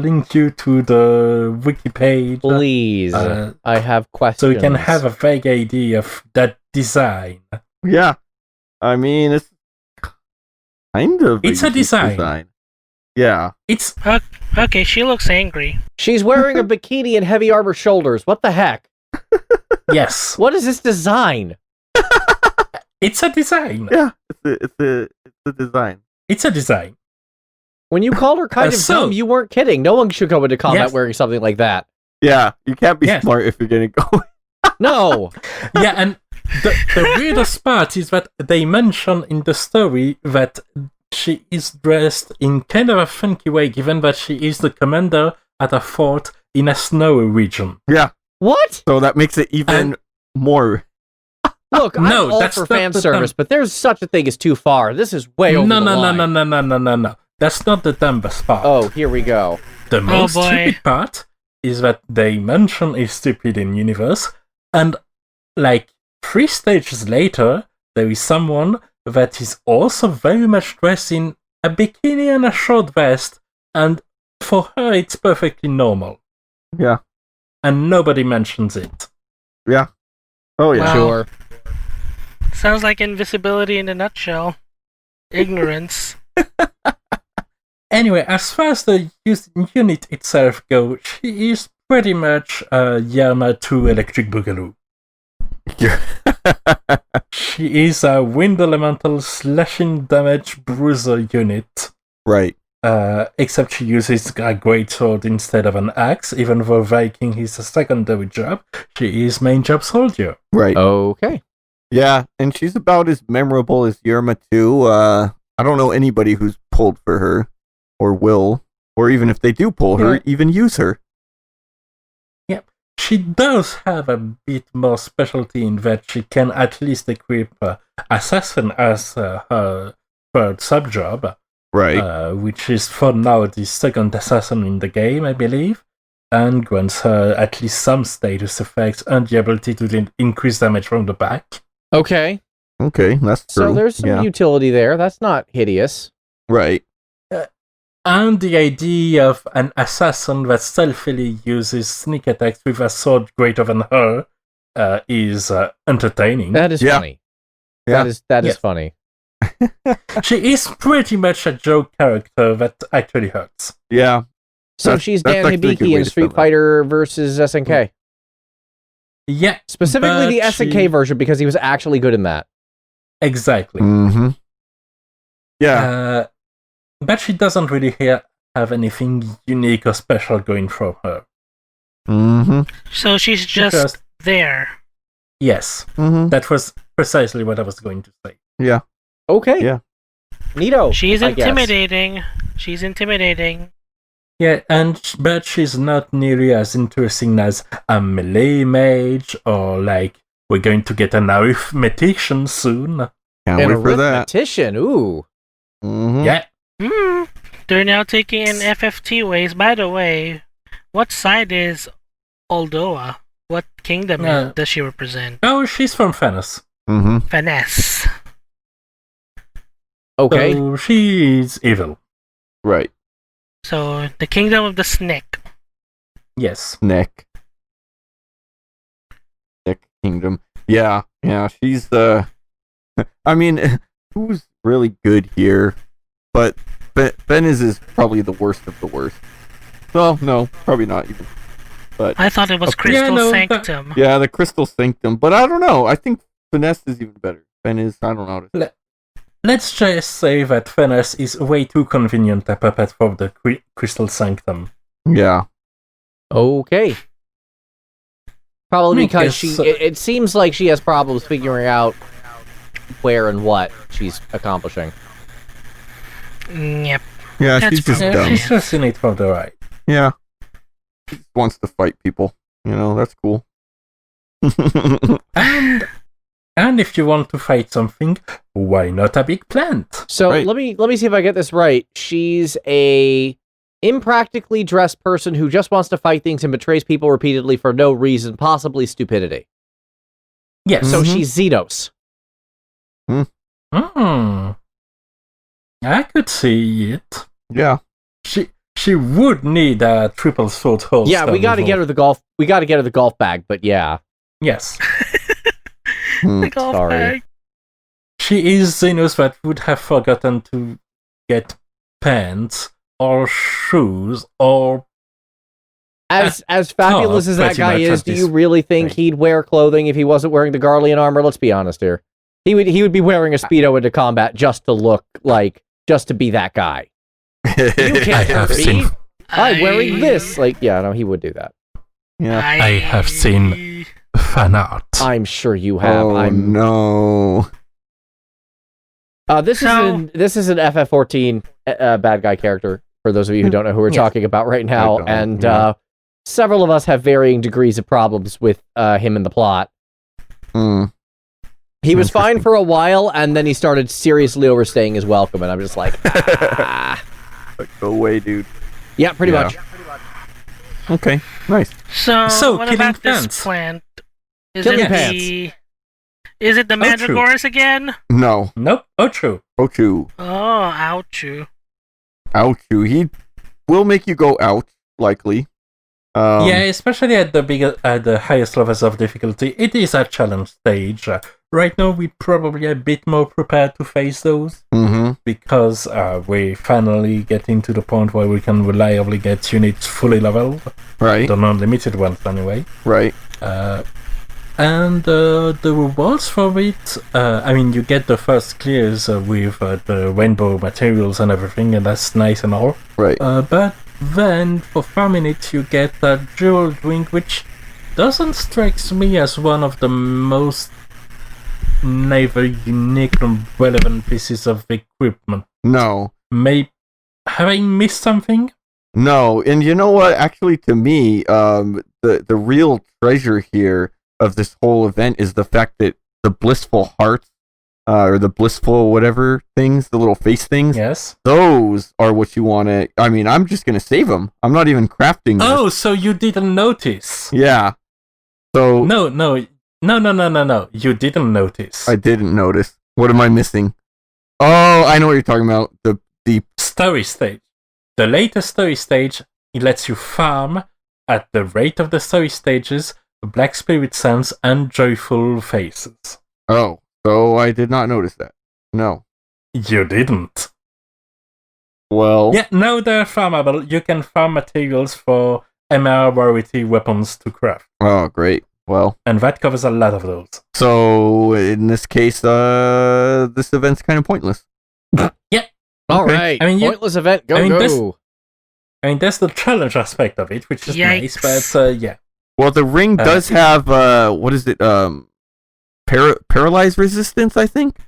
link you to the wiki page. Please. I have questions. So you can have a vague idea of that design. Yeah. I mean, it's kind of It's a design. Yeah. It's Okay, she looks angry. She's wearing a bikini and heavy armor shoulders. What the heck? yes. What is this design? It's a design. Yeah. It's a design. It's a design. When you called her kind of dumb, you weren't kidding. No one should go into combat wearing something like that. Yeah. You can't be smart if you're getting going. No. Yeah, and the weirdest part is that they mention in the story that she is dressed in kind of a funky way, given that she is the commander at a fort in a snowy region. Yeah. What? So that makes it even more. Look, I'm all for fan service, but there's such a thing as too far. This is way over the line. No. That's not the dumbest part. Oh, here we go. The most stupid part is that they mention is stupid in universe, and like 3 stages later, there is someone that is also very much dressed in a bikini and a short vest, and for her it's perfectly normal. Yeah. And nobody mentions it. Yeah. Oh, yeah. Wow. Sure. Sounds like invisibility in a nutshell. Ignorance. Anyway, as far as the unit itself goes, she is pretty much Yarma 2 Electric Boogaloo. Yeah. She is a wind elemental slashing damage bruiser unit. Right. Except she uses a greatsword instead of an axe, even though Viking is a secondary job. She is main job soldier. Right. Okay. Yeah, and she's about as memorable as Yerma too. I don't know anybody who's pulled for her, or will, or even if they do pull her, even use her. Yep. She does have a bit more specialty in that she can at least equip Assassin as her third subjob. Right. Which is for now the second assassin in the game, I believe, and grants her at least some status effects and the ability to increase damage from the back. Okay. Okay, that's true. So there's some utility there. That's not hideous. Right. And the idea of an assassin that stealthily uses sneak attacks with a sword greater than her is entertaining. That is funny. Yeah. That is funny. She is pretty much a joke character that actually hurts. Yeah. So she's Dan Hibiki in Street Fighter versus SNK. Yeah. Specifically the SNK version, because he was actually good in that. Exactly. Mm-hmm. Yeah. But she doesn't really have anything unique or special going for her. Mm-hmm. So she's just there. Yes. Mm-hmm. That was precisely what I was going to say. Yeah. Okay. Yeah. Neato. She's intimidating. She's intimidating. Yeah, but she's not nearly as interesting as a melee mage, or like we're going to get an arithmetician soon. Can't An wait for that. arithmetician. Ooh. Mm-hmm. Yeah. They're now taking in FFT ways. By the way, what side is Oldoa? What kingdom does she represent? Oh, she's from Fennis. Mm-hmm. Finesse. Okay. So she's evil. Right. So the kingdom of the snake. Yes. Nick Kingdom. Yeah. Yeah. She's I mean, who's really good here? But Venice is probably the worst of the worst. Well, no, probably not even. But I thought it was Crystal Sanctum. Yeah, the Crystal Sanctum. But I don't know. I think Finesse is even better. Venice, I don't know. Let's just say that Fennis is way too convenient a puppet for the Crystal Sanctum. Yeah. Okay. Probably because it seems like she has problems figuring out where and what she's accomplishing. Yep. Yeah, she's just dumb. She's just in it for the ride. Yeah. She just wants to fight people. You know, that's cool. And if you want to fight something, why not a big plant? So let me see if I get this right. She's a impractically dressed person who just wants to fight things and betrays people repeatedly for no reason, possibly stupidity. Yes. So she's Xenos. I could see it. Yeah. She would need a triple sword holster. Yeah, we got to get her the golf. We got to get her the golf bag. But yeah. Yes. The golf Sorry. bag. She is Xenos that would have forgotten to get pants or shoes or... As fabulous as that pretty guy much is, at do this you really think he'd wear clothing if he wasn't wearing the Garlean armor? Let's be honest here. He would be wearing a Speedo into combat just to look like, just to be that guy. You can't hurt me. I'm wearing this. Like, yeah, no, he would do that. Yeah. I have seen fan art. I'm sure you have. Oh, no. This is an FF14 bad guy character, for those of you who don't know who we're talking about right now, and several of us have varying degrees of problems with him in the plot. He was fine for a while, and then he started seriously overstaying his welcome, and I'm just like, Go away, dude. Yeah, pretty much. Okay, nice. So what killing about pants. this plant? Is Killing it pants. Is it the Mandragoras again? No. Nope. Oh, true. Ochu. Oh, ouchoo. Ouchu. He will make you go out, likely. Yeah, especially at the highest levels of difficulty. It is a challenge stage. Right now, we're probably a bit more prepared to face those because we're finally getting to the point where we can reliably get units fully leveled. Right. The non-limited ones, anyway. Right. And the rewards for it, I mean, you get the first clears with the rainbow materials and everything, and that's nice and all. Right. But then, for farming it, you get a jewel ring, which doesn't strike me as one of the most neither unique and relevant pieces of equipment. No. Have I missed something? No. And you know what? Actually, to me, the real treasure here of this whole event is the fact that the blissful hearts, or the blissful whatever things, the little face things, Yes. those are what you want to... I mean, I'm just going to save them. I'm not even crafting this. Oh, so you didn't notice? Yeah. So... No. You didn't notice. I didn't notice. What am I missing? Oh, I know what you're talking about. The Story stage. The latest story stage, it lets you farm at the rate of the story stages, Black Spirit Sands, and Joyful Faces. Oh, so I did not notice that. No. You didn't. Well... Yeah, now they're farmable. You can farm materials for MR rarity weapons to craft. Oh, great. Well... And that covers a lot of those. So, in this case, this event's kind of pointless. Yeah. All right. I mean, pointless event. Go. There's the challenge aspect of it, which is nice, but yeah. Well, the ring does have, what is it, paralyzed resistance, I think?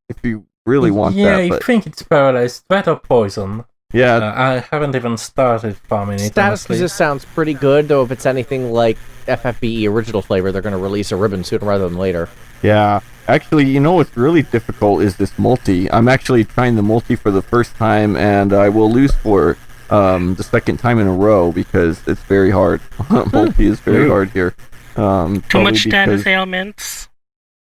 If you really want that. Yeah, I think it's paralyzed. That or poison. Yeah. I haven't even started farming it. Status honestly. resist sounds pretty good, though if it's anything like FFVE original flavor, they're going to release a ribbon sooner rather than later. Yeah. Actually, you know what's really difficult is this multi. I'm actually trying the multi for the first time, and I will lose for the second time in a row because it's very hard. Multi is very hard here. Too much status ailments?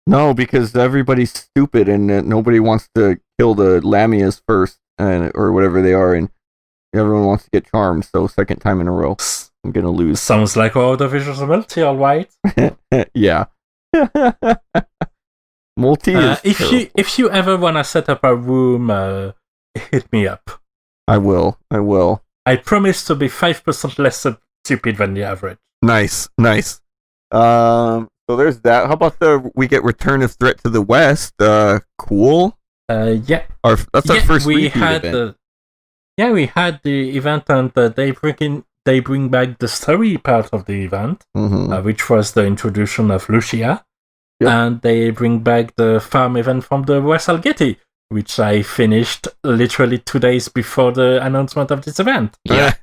No, because everybody's stupid and nobody wants to kill the Lamias first, or whatever they are, and everyone wants to get charmed, so second time in a row, I'm gonna lose. Sounds like all the visual multi, alright? Yeah. Multi is if you ever wanna set up a room, hit me up. I will. I promise to be 5% less stupid than the average. Nice. So there's that. How about we get Return of Threat to the West? Cool. Yeah. That's our first we repeat had event. we had the event, and they bring back the story part of the event, which was the introduction of Lucia, and they bring back the farm event from the Wessel Getty, which I finished literally 2 days before the announcement of this event. Yeah.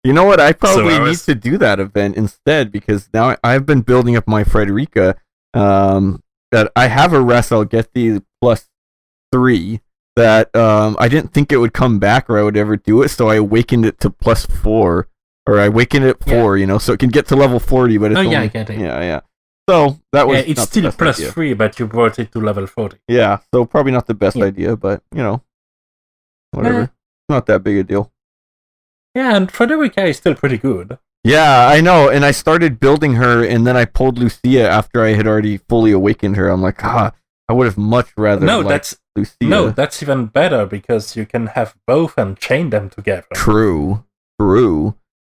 You know what? I probably need to do that event instead, because now I've been building up my Frederica. That I have a Wessel Getty +3 that I didn't think it would come back or I would ever do it, so I awakened it to +4, or I awakened it 4, so it can get to level 40, but it's only... I get it. Yeah. So that was it's still +3, but you brought it to level 40. Yeah, so probably not the best idea, but whatever. It's not that big a deal. Yeah, and Frederica is still pretty good. Yeah, I know. And I started building her, and then I pulled Lucia after I had already fully awakened her. I'm like, I would have much rather liked Lucia. No, that's even better because you can have both and chain them together. True.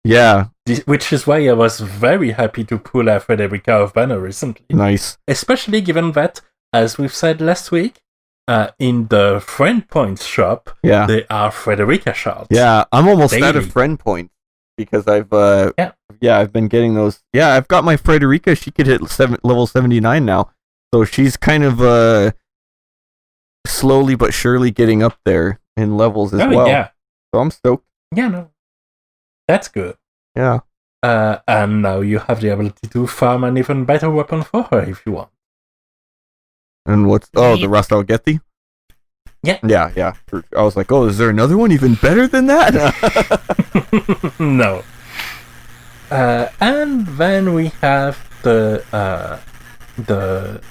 Yeah. Which is why I was very happy to pull a Frederica of Banner recently. Nice. Especially given that, as we've said last week, in the friend points shop, there are Frederica shards. Yeah, I'm almost out of friend points because I've I've been getting those. Yeah, I've got my Frederica. She could hit level 79 now, so she's kind of slowly but surely getting up there in levels as well. Yeah. So I'm stoked. Yeah, no, that's good. Yeah. And now you have the ability to farm an even better weapon for her if you want. And what's... Oh, the Ras Al Gheti? Yeah. Yeah. I was like, is there another one even better than that? No. And then we have the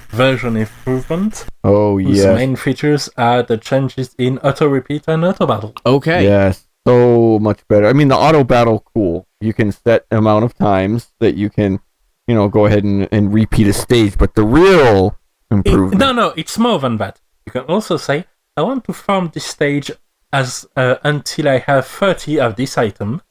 version improvement. Oh, yeah. Whose main features are the changes in auto-repeat and auto-battle. Okay. Yes, so much better. I mean, the auto-battle, cool. You can set amount of times that you can, go ahead and repeat a stage, but the real... improvement. No, it's more than that. You can also say, I want to farm this stage as until I have 30 of this item,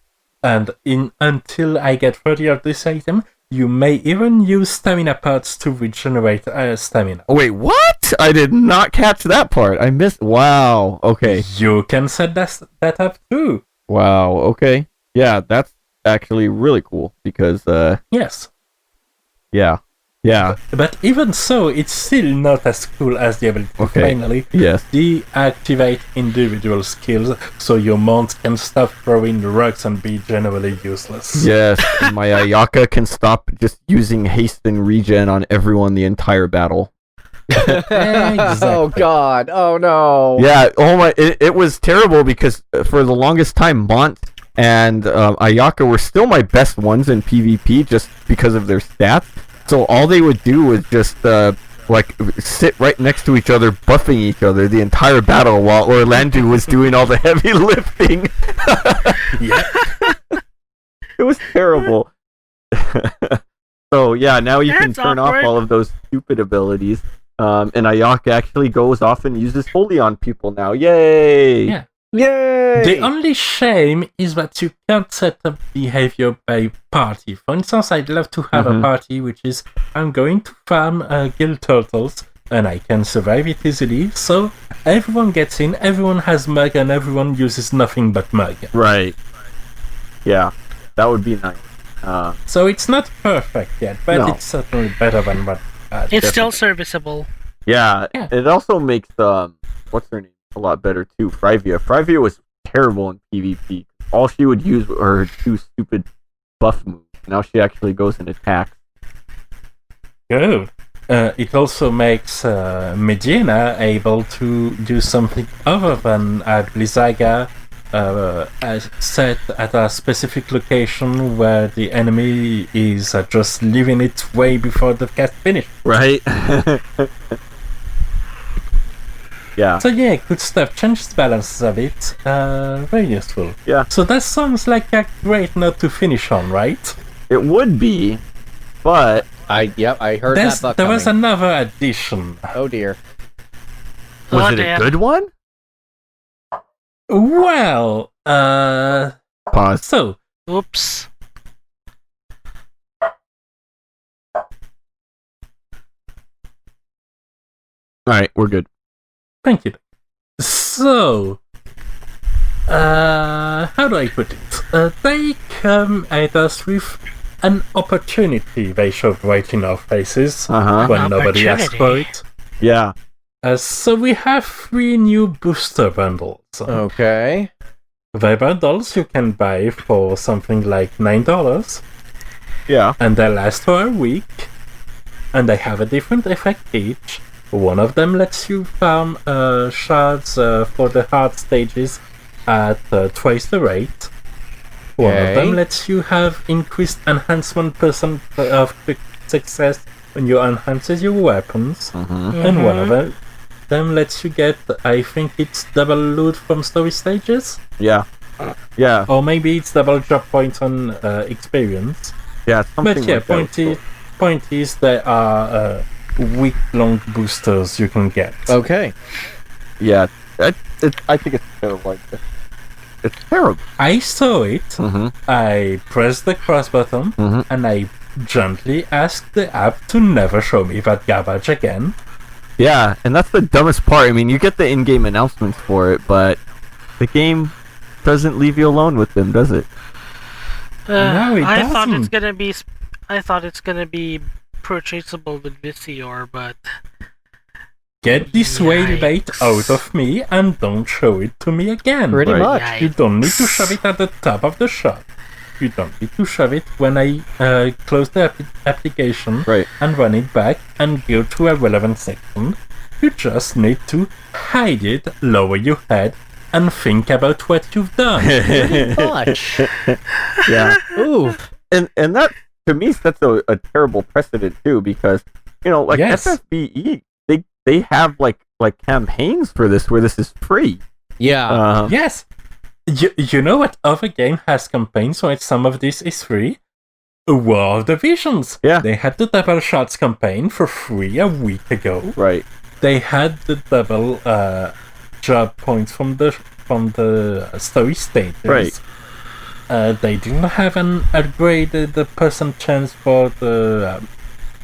and until I get 30 of this item, you may even use stamina parts to regenerate stamina. Oh, wait, what? I did not catch that part. I missed... Wow, okay. You can set that up too. Wow, okay. Yeah, that's actually really cool, because... Yes. Yeah. But even so, it's still not as cool as the ability to finally deactivate individual skills so your mount can stop throwing rocks and be generally useless. Yes, and my Ayaka can stop just using haste and regen on everyone the entire battle. Exactly. Oh god, oh no. Yeah, it was terrible because for the longest time, Mont and Ayaka were still my best ones in PvP just because of their stats. So all they would do was just sit right next to each other, buffing each other the entire battle while Orlando was doing all the heavy lifting. Yeah. It was terrible. So yeah, now you can turn off all of those stupid abilities. And Ayaka actually goes off and uses Holy on people now. Yay! Yeah. Yay! The only shame is that you can't set up behavior by party. For instance, I'd love to have a party which is, I'm going to farm gill turtles, and I can survive it easily, so everyone gets in, everyone has mug, and everyone uses nothing but mug. Right. Yeah, that would be nice. So it's not perfect yet, but it's certainly better than what... it's still serviceable. Yeah, it also makes, what's her name? A lot better too. Frivia was terrible in PvP. All she would use were her two stupid buff moves. Now she actually goes and attacks. Good. It also makes Medina able to do something other than Blizzaga set at a specific location where the enemy is just leaving it way before the cast finish. Right. Yeah. So yeah, good stuff. Changes the balance a bit. Very useful. Yeah. So that sounds like a great note to finish on, right? It would be, but I heard that. There was another addition. Oh dear. Was it a good one? Well, Pause. So, Oops. All right, we're good. Thank you. So, how do I put it? They come at us with an opportunity they shoved right in our faces when nobody asked for it. Yeah. So we have 3 new booster bundles. Okay. The bundles you can buy for something like $9. Yeah. And they last for a week. And they have a different effect each. One of them lets you farm shards for the hard stages at twice the rate. One of them lets you have increased enhancement % of success when you enhances your weapons. And one of them lets you get, I think it's double loot from story stages. Yeah. Yeah. Or maybe it's double drop points on experience. Yeah, something But yeah, like that. point is there are week-long boosters you can get. Okay. Yeah, I think it's terrible. It's terrible. I saw it, Mm-hmm. I pressed the cross button, and I gently asked the app to never show me that garbage again. Yeah, and that's the dumbest part. I mean, you get the in-game announcements for it, but the game doesn't leave you alone with them, does it? No, it I thought doesn't. it's gonna be. I thought it's gonna be purchasable with Visior, but Get this whale bait Yikes. out of me and don't show it to me again. Pretty Right. much. You don't need to shove it at the top of the shop. You don't need to shove it when I close the application Right. and run it back and go to a relevant section. You just need to hide it, lower your head, and think about what you've done. Pretty much. Yeah. Ooh. And that, to me, sets a terrible precedent, too, because, like Yes. FFVE, they have, like campaigns for this where this is free. Yeah. Yes. You know what other game has campaigns where some of this is free? War of the Visions. Yeah. They had the double shots campaign for free a week ago. Right. They had the double job points from the story stages. Right. They didn't have an upgraded percent chance for the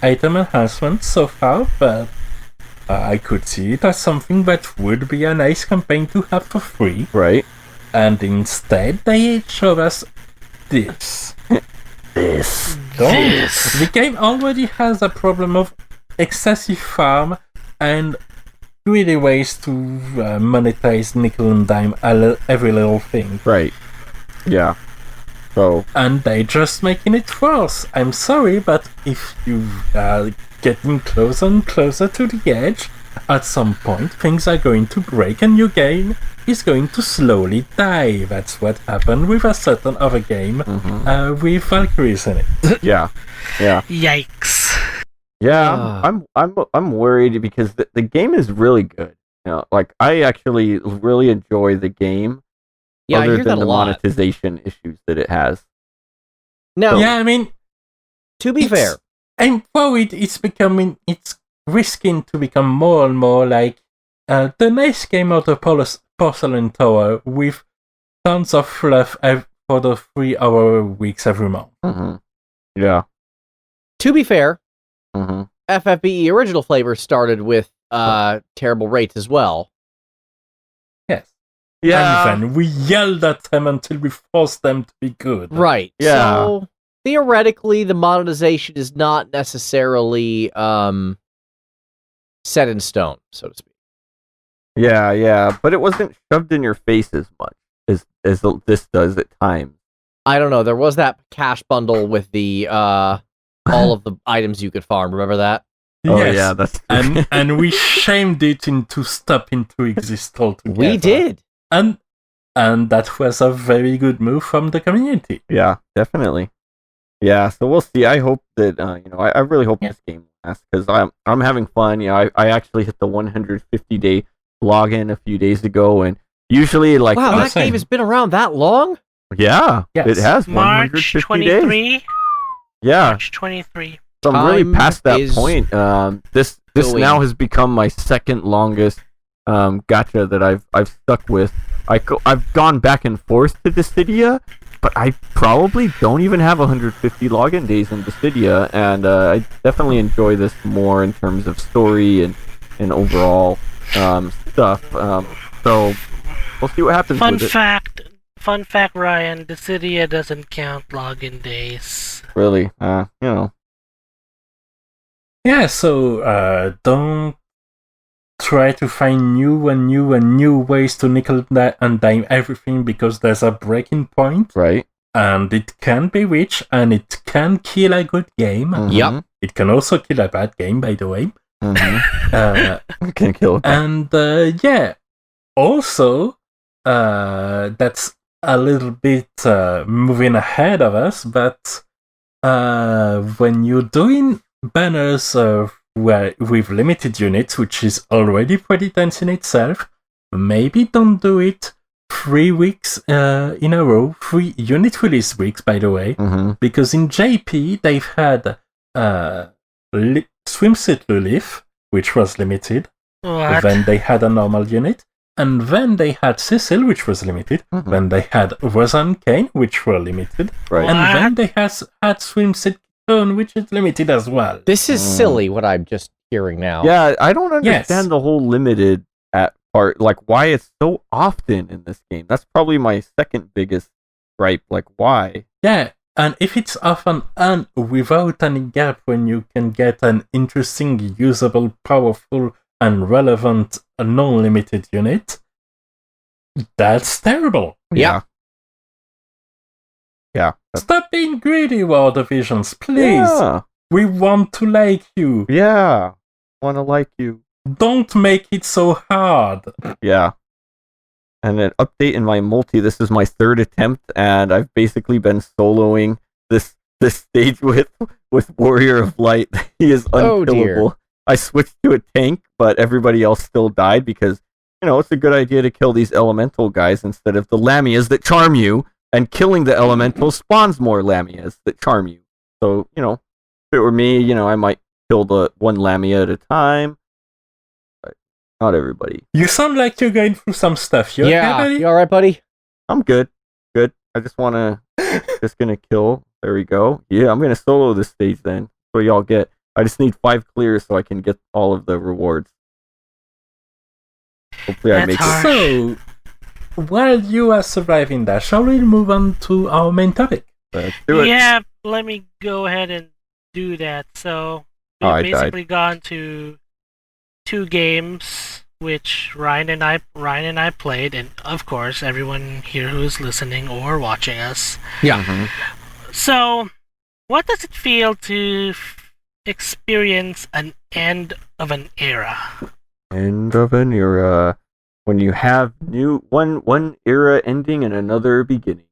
item enhancement so far, but I could see it as something that would be a nice campaign to have for free. Right. And instead, they showed us this. This. The game already has a problem of excessive farm and greedy ways to monetize nickel and dime every little thing. Right. Yeah. So. And they just making it worse. I'm sorry, but if you are getting closer and closer to the edge, at some point things are going to break and your game is going to slowly die. That's what happened with a certain other game with Valkyries in it. Yeah. Yeah. yikes. Yeah. I'm worried because the game is really good. Like I actually really enjoy the game. Yeah, I other hear than that a the lot. monetization issues that it has. Now, Yeah, I mean, to be fair, I'm worried it's risking to become more and more like the nice game of the Porcelain Tower with tons of fluff for the 3-hour weeks every month. Mm-hmm. Yeah. to be fair, Mm-hmm. FFBE original flavor started with terrible rates as well. Yes. Yeah. And then we yelled at them until we forced them to be good. Right. Yeah. So theoretically, the monetization is not necessarily set in stone, so to speak. Yeah. But it wasn't shoved in your face as much as this does at times. I don't know. There was that cash bundle with the all of the items you could farm. Remember that? Oh Yes. yeah, that's and we shamed it into stopping to exist altogether. We did. And that was a very good move from the community. Yeah, definitely. Yeah, so we'll see. I hope that I really hope this game lasts because I'm having fun. I actually hit the 150-day login a few days ago, and usually like Wow, that same. game has been around that long? yeah, Yes. it has March 150 days. 23. Yeah, March 23. so I'm really Time past that is point. This going. now has become my second longest gacha that I've stuck with. I've gone back and forth to Dissidia, but I probably don't even have 150 login days in Dissidia, and I definitely enjoy this more in terms of story and overall stuff. So we'll see what happens with it. Fun fact, Ryan, Dissidia doesn't count login days. Really, Yeah, so don't try to find new ways to nickel and dime everything because there's a breaking point, right? and it can be reached, and it can kill a good game. Mhm. Yep. It can also kill a bad game, by the way. Mhm. Can kill it. And yeah, also, that's a little bit moving ahead of us, but when you're doing banners with limited units, which is already pretty dense in itself, maybe don't do it 3 weeks in a row, 3 unit release weeks, by the way, because in JP they've had Swimsuit Lilith, which was limited. What? Then they had a normal unit, and then they had Cecil, which was limited. Then they had Rosa and Kane, which were limited. Right. And then they had Swimsuit Tone, which is limited as well. This is silly, what I'm just hearing now. Yeah, I don't understand the whole limited part, like why it's so often in this game. That's probably my second biggest gripe. Like, why? Yeah, and if it's often and without any gap when you can get an interesting, usable, powerful, and relevant non-limited unit, that's terrible. Yeah. Yeah. Stop being greedy, War Divisions, please. Yeah. We want to like you. Yeah. Want to like you. Don't make it so hard. Yeah. And an update in my multi. This is my third attempt, and I've basically been soloing this stage with Warrior of Light. He is Oh, unkillable. dear. I switched to a tank, but everybody else still died because, it's a good idea to kill these elemental guys instead of the Lamias that charm you, and killing the elemental spawns more Lamias that charm you. So, if it were me, I might kill the one Lamia at a time. But not everybody. You sound like you're going through some stuff. You okay, buddy? You alright, buddy? I'm good. Good. I just gonna kill. There we go. Yeah, I'm gonna solo this stage then. So y'all get. I just need 5 clears so I can get all of the rewards. Hopefully I make it. So, while you are surviving that, shall we move on to our main topic? Let's do it. Yeah, let me go ahead and do that. So, I we've basically gone to 2 games which Ryan and I played, and of course everyone here who is listening or watching us. Yeah. So, what does it feel to experience an end of an era? End of an era. When you have one era ending and another beginning.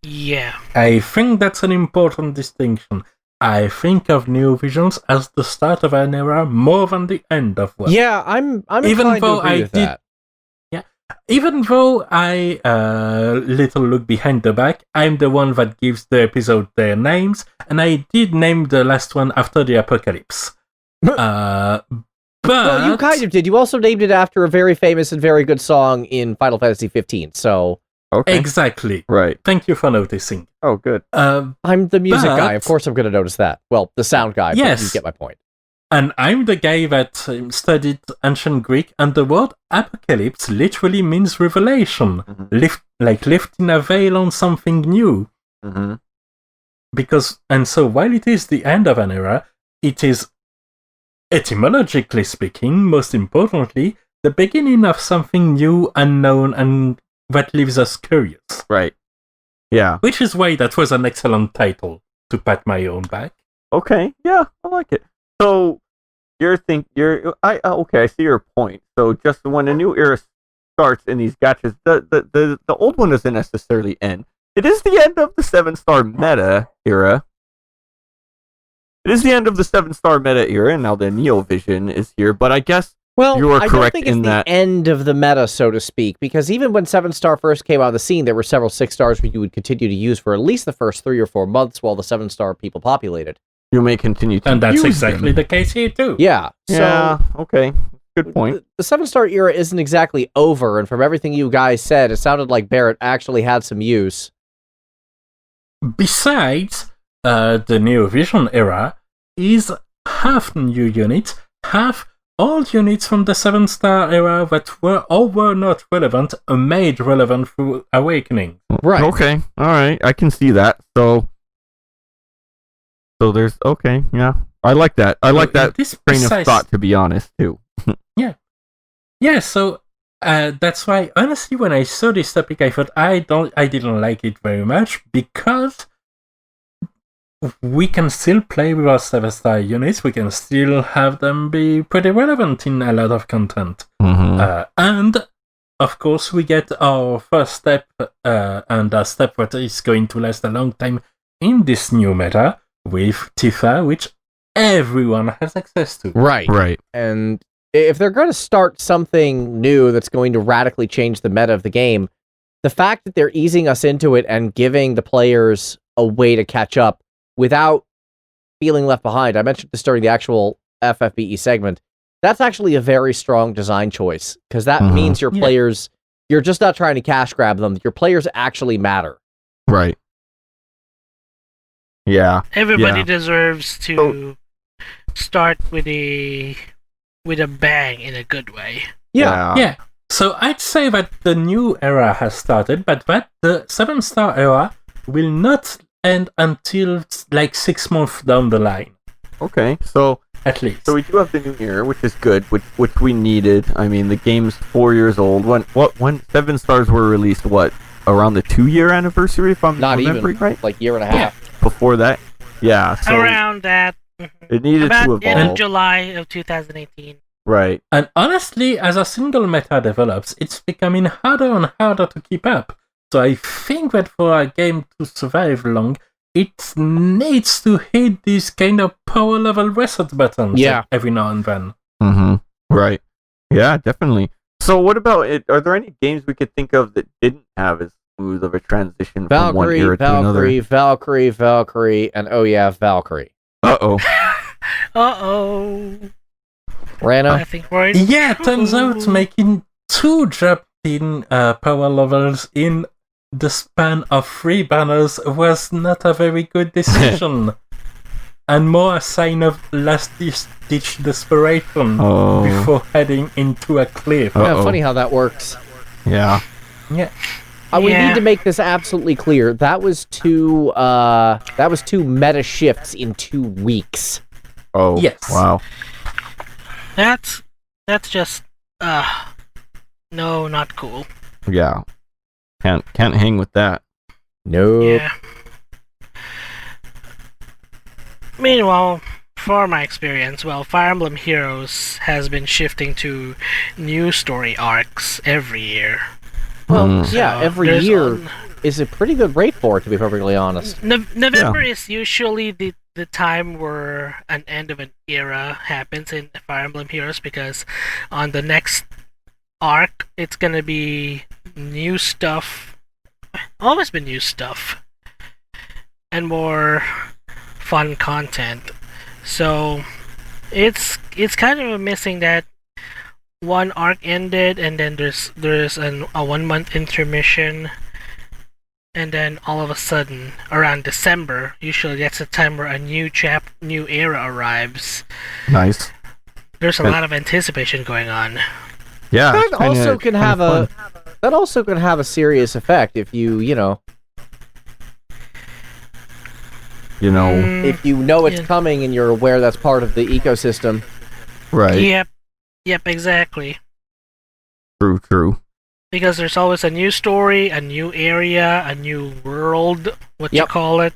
Yeah. I think that's an important distinction. I think of New Visions as the start of an era more than the end of one. Yeah, I'm Even inclined though to agree with that. Even though I little look behind the back, I'm the one that gives the episode their names, and I did name the last one after the apocalypse. But Well, you kind of did. You also named it after a very famous and very good song in Final Fantasy 15. So Okay. exactly. Right. Thank you for noticing. Oh, good. I'm the music But- guy. Of course, I'm going to notice that. Well, the sound guy. Yes. But you get my point. And I'm the guy that studied ancient Greek, and the word apocalypse literally means revelation, lifting a veil on something new. Mm-hmm. So while it is the end of an era, it is, etymologically speaking, most importantly, the beginning of something new, unknown, and that leaves us curious. Right. Yeah. Which is why that was an excellent title to pat my own back. Okay. Yeah, I like it. So okay, I see your point. So just when a new era starts in these gachas, the old one doesn't necessarily end. It is the end of the 7-star meta era. It is the end of the 7-star meta era, and now the Neo Vision is here. But I guess you are I don't correct think it's in the that. end of the meta, so to speak, because even when 7-star first came out of the scene, there were several 6-stars where you would continue to use for at least the first 3 or 4 months while the 7-star people populated. You may continue to And that's use exactly them. the case here too. Yeah. Yeah. So Okay. Good point. the 7-star era isn't exactly over, and from everything you guys said, it sounded like Barrett actually had some use. Besides, the Neo Vision era is half new units, half old units from the 7-star era that were or were not relevant, made relevant through Awakening. Right. Okay. All right. I can see that. So there's okay. Yeah. I like that. I like that This train of precise- thought, to be honest, too. Yeah, so that's why, honestly, when I saw this topic, I thought I didn't like it very much because we can still play with our 7-star units. We can still have them be pretty relevant in a lot of content. And, of course, we get our first step, and a step that is going to last a long time in this new meta with Tifa, which everyone has access to. Right. Right. And if they're going to start something new that's going to radically change the meta of the game, the fact that they're easing us into it and giving the players a way to catch up without feeling left behind. I mentioned this during the actual FFVE segment. That's actually a very strong design choice, because that means your players, you're just not trying to cash grab them. Your players actually matter. Right. Yeah. Everybody deserves to start with a bang in a good way. Yeah. So I'd say that the new era has started, but that the 7-star era will not end until like 6 months down the line. Okay, so at least. So we do have the new era, which is good, which we needed. I mean, the game's 4 years old. When 7 stars were released, around the 2-year anniversary, if I'm not remembering even right? like year and a half. Before that? Yeah. So around that. It needed about to evolve. in July of 2018. Right. And honestly, as a single meta develops, it's becoming harder and harder to keep up. So I think that for a game to survive long, it needs to hit these kind of power level reset buttons every now and then. Right. Yeah, definitely. So what about it? Are there any games we could think of that didn't have as smooth of a transition from one era to another? Valkyrie, and Valkyrie. Uh-oh. Reno? I think right. Yeah, turns out making 2 drop in power levels in the span of 3 banners was not a very good decision. And more a sign of last-ditch desperation before heading into a cliff. Yeah, funny how that works. Yeah. We need to make this absolutely clear. That was 2 meta shifts in 2 weeks. Oh, yes. Wow. That's just no, not cool. Yeah. Can't hang with that. No. Yeah. Meanwhile, for my experience, Fire Emblem Heroes has been shifting to new story arcs every year. Well, every year is a pretty good rate for it, to be perfectly honest. November is usually the time where an end of an era happens in Fire Emblem Heroes, because on the next arc, it's gonna be new stuff. Always been new stuff. And more fun content. So it's kind of missing that one arc ended and then there's a 1 month intermission, and then all of a sudden around December, usually that's the time where a new era arrives. Nice. There's a lot of anticipation going on. Yeah. That also can have a serious effect if if you know it's coming and you're aware that's part of the ecosystem. Right. Yep, exactly. True. Because there's always a new story, a new area, a new world, you call it.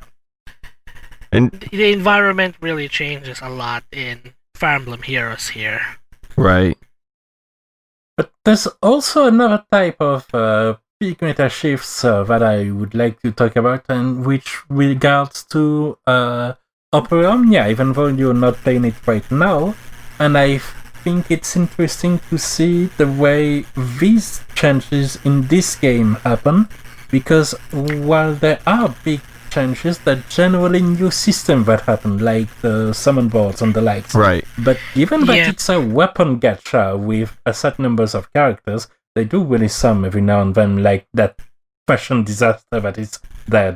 And the environment really changes a lot in Fire Emblem Heroes here. Right. But there's also another type of big meta shifts that I would like to talk about, and which regards to Omnia, even though you're not playing it right now. And I think it's interesting to see the way these changes in this game happen, because while there are big changes, they're generally new systems that happen, like the summon boards and the likes. Right. But given that it's a weapon gacha with a set numbers of characters, they do release some every now and then, like that fashion disaster that is there.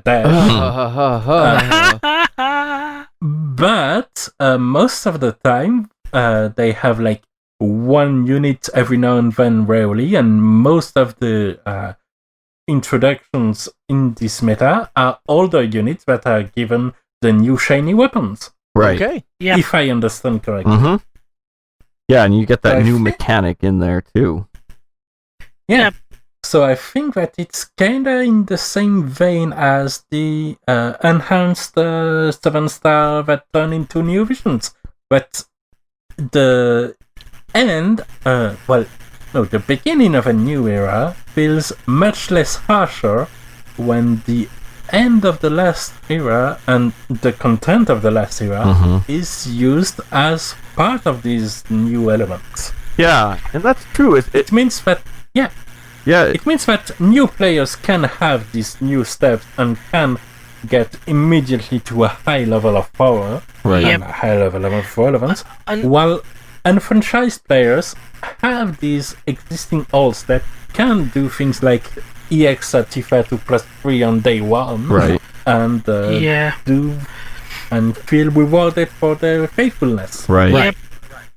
But most of the time, they have like 1 unit every now and then, rarely, and most of the introductions in this meta are older units that are given the new shiny weapons. Right. Okay. Yeah. If I understand correctly. Mm-hmm. Yeah, and you get that new mechanic in there too. Yeah. So I think that it's kinda in the same vein as the enhanced 7-star that turn into new visions. But the the beginning of a new era feels much less harsher when the end of the last era and the content of the last era is used as part of these new elements. Yeah, and that's true. It means that, Yeah. It means that new players can have these new steps and can get immediately to a high level of power Right. and a high level of relevance, And- while unfranchised players have these existing old steps, can do things like EX at Tifa to +3 on day 1, Right. and do and feel rewarded for their faithfulness. Right. Yep.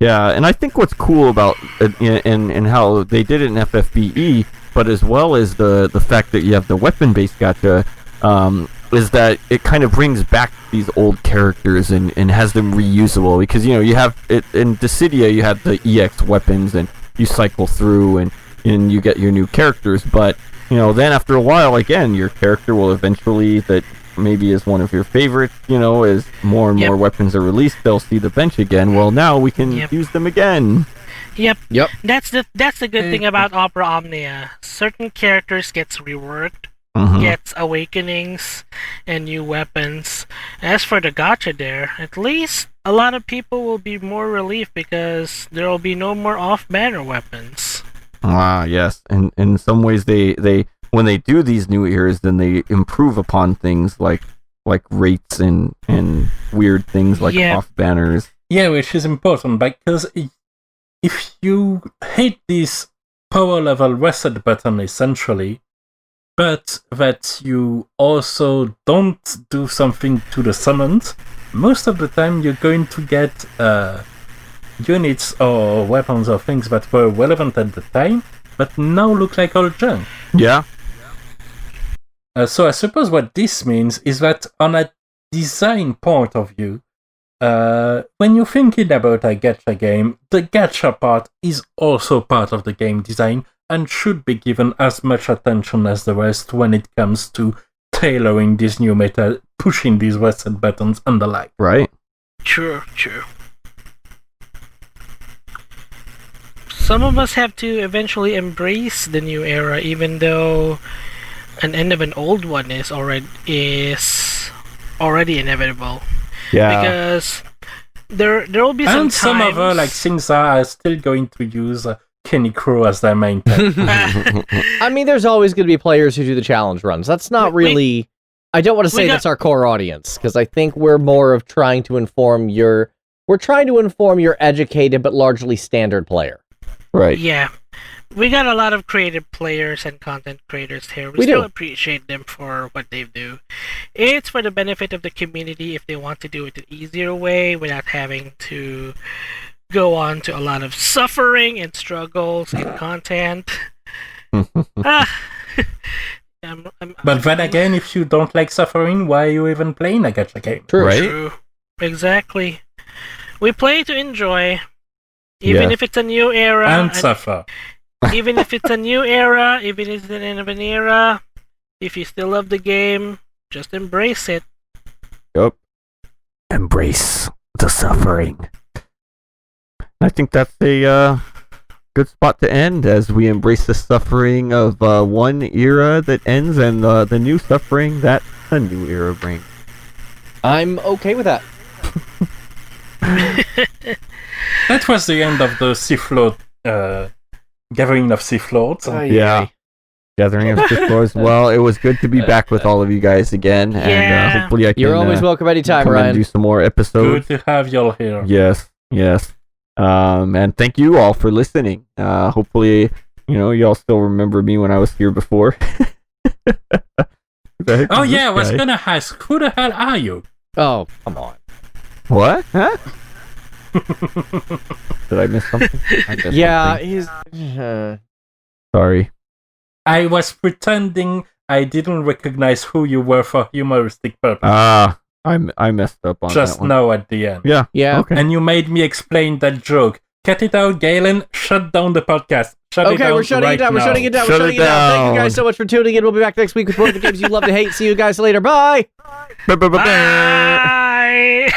Yeah, and I think what's cool about it and how they did it in FFVE, but as well as the fact that you have the weapon-based gacha, is that it kind of brings back these old characters and has them reusable, because you have it in Dissidia, you have the EX weapons and you cycle through and you get your new characters, but then after a while, again, your character will eventually, that maybe is one of your favorites, as more and more weapons are released, they'll see the bench again. Well, now we can use them again. Yep. Yep. That's the good thing about Opera Omnia. Certain characters gets reworked, gets awakenings and new weapons. As for the gacha there, at least a lot of people will be more relieved because there will be no more off-banner weapons. Ah, yes. And in some ways, they when they do these new eras, then they improve upon things like rates and weird things like off banners. Yeah, which is important, because if you hit this power level reset button essentially, but that you also don't do something to the summons, most of the time you're going to get units or weapons or things that were relevant at the time, but now look like old junk. Yeah. So I suppose what this means is that on a design point of view, when you're thinking about a gacha game, the gacha part is also part of the game design and should be given as much attention as the rest when it comes to tailoring this new meta, pushing these reset buttons and the like. Right. True. Some of us have to eventually embrace the new era, even though an end of an old one is already inevitable. Yeah. Because there will be some and some times... other things are still going to use Kenny Crow as their main tech. I mean, there's always going to be players who do the challenge runs. That's not really... I don't want to say that's our core audience, because I think we're more of trying to inform your... We're trying to inform your educated but largely standard player. Right. Yeah. We got a lot of creative players and content creators here. We still appreciate them for what they do. It's for the benefit of the community if they want to do it an easier way without having to go on to a lot of suffering and struggles in content. But then again, if you don't like suffering, why are you even playing a gacha game? True. Right? True. Exactly. We play to enjoy, even if it's a new era. And suffer. Even if it's a new era, even if it's the end of an era, if you still love the game, just embrace it. Yep. Embrace the suffering. I think that's a good spot to end as we embrace the suffering of one era that ends and the new suffering that a new era brings. I'm okay with that. That was the end of the Sith Lord, Gathering of Sith Lords. Yeah. Gathering of Sith Lords. Well, it was good to be back with all of you guys again, and hopefully I can. You're always welcome anytime, come Ryan. and do some more episodes. Good to have y'all here. Yes. And thank you all for listening. Hopefully, y'all still remember me when I was here before. Oh yeah, I was gonna ask, who the hell are you? Oh, come on. What? Huh? Did I miss something? He's... Sorry. I was pretending I didn't recognize who you were for humoristic purposes. I messed up on just that one. now at the end. Yeah. Okay. And you made me explain that joke. Cut it out, Galen. Shut down the podcast. Okay, we're shutting it down. We're shutting it down. Thank you guys so much for tuning in. We'll be back next week with more of the games you love to hate. See you guys later. Bye. Bye. Bye.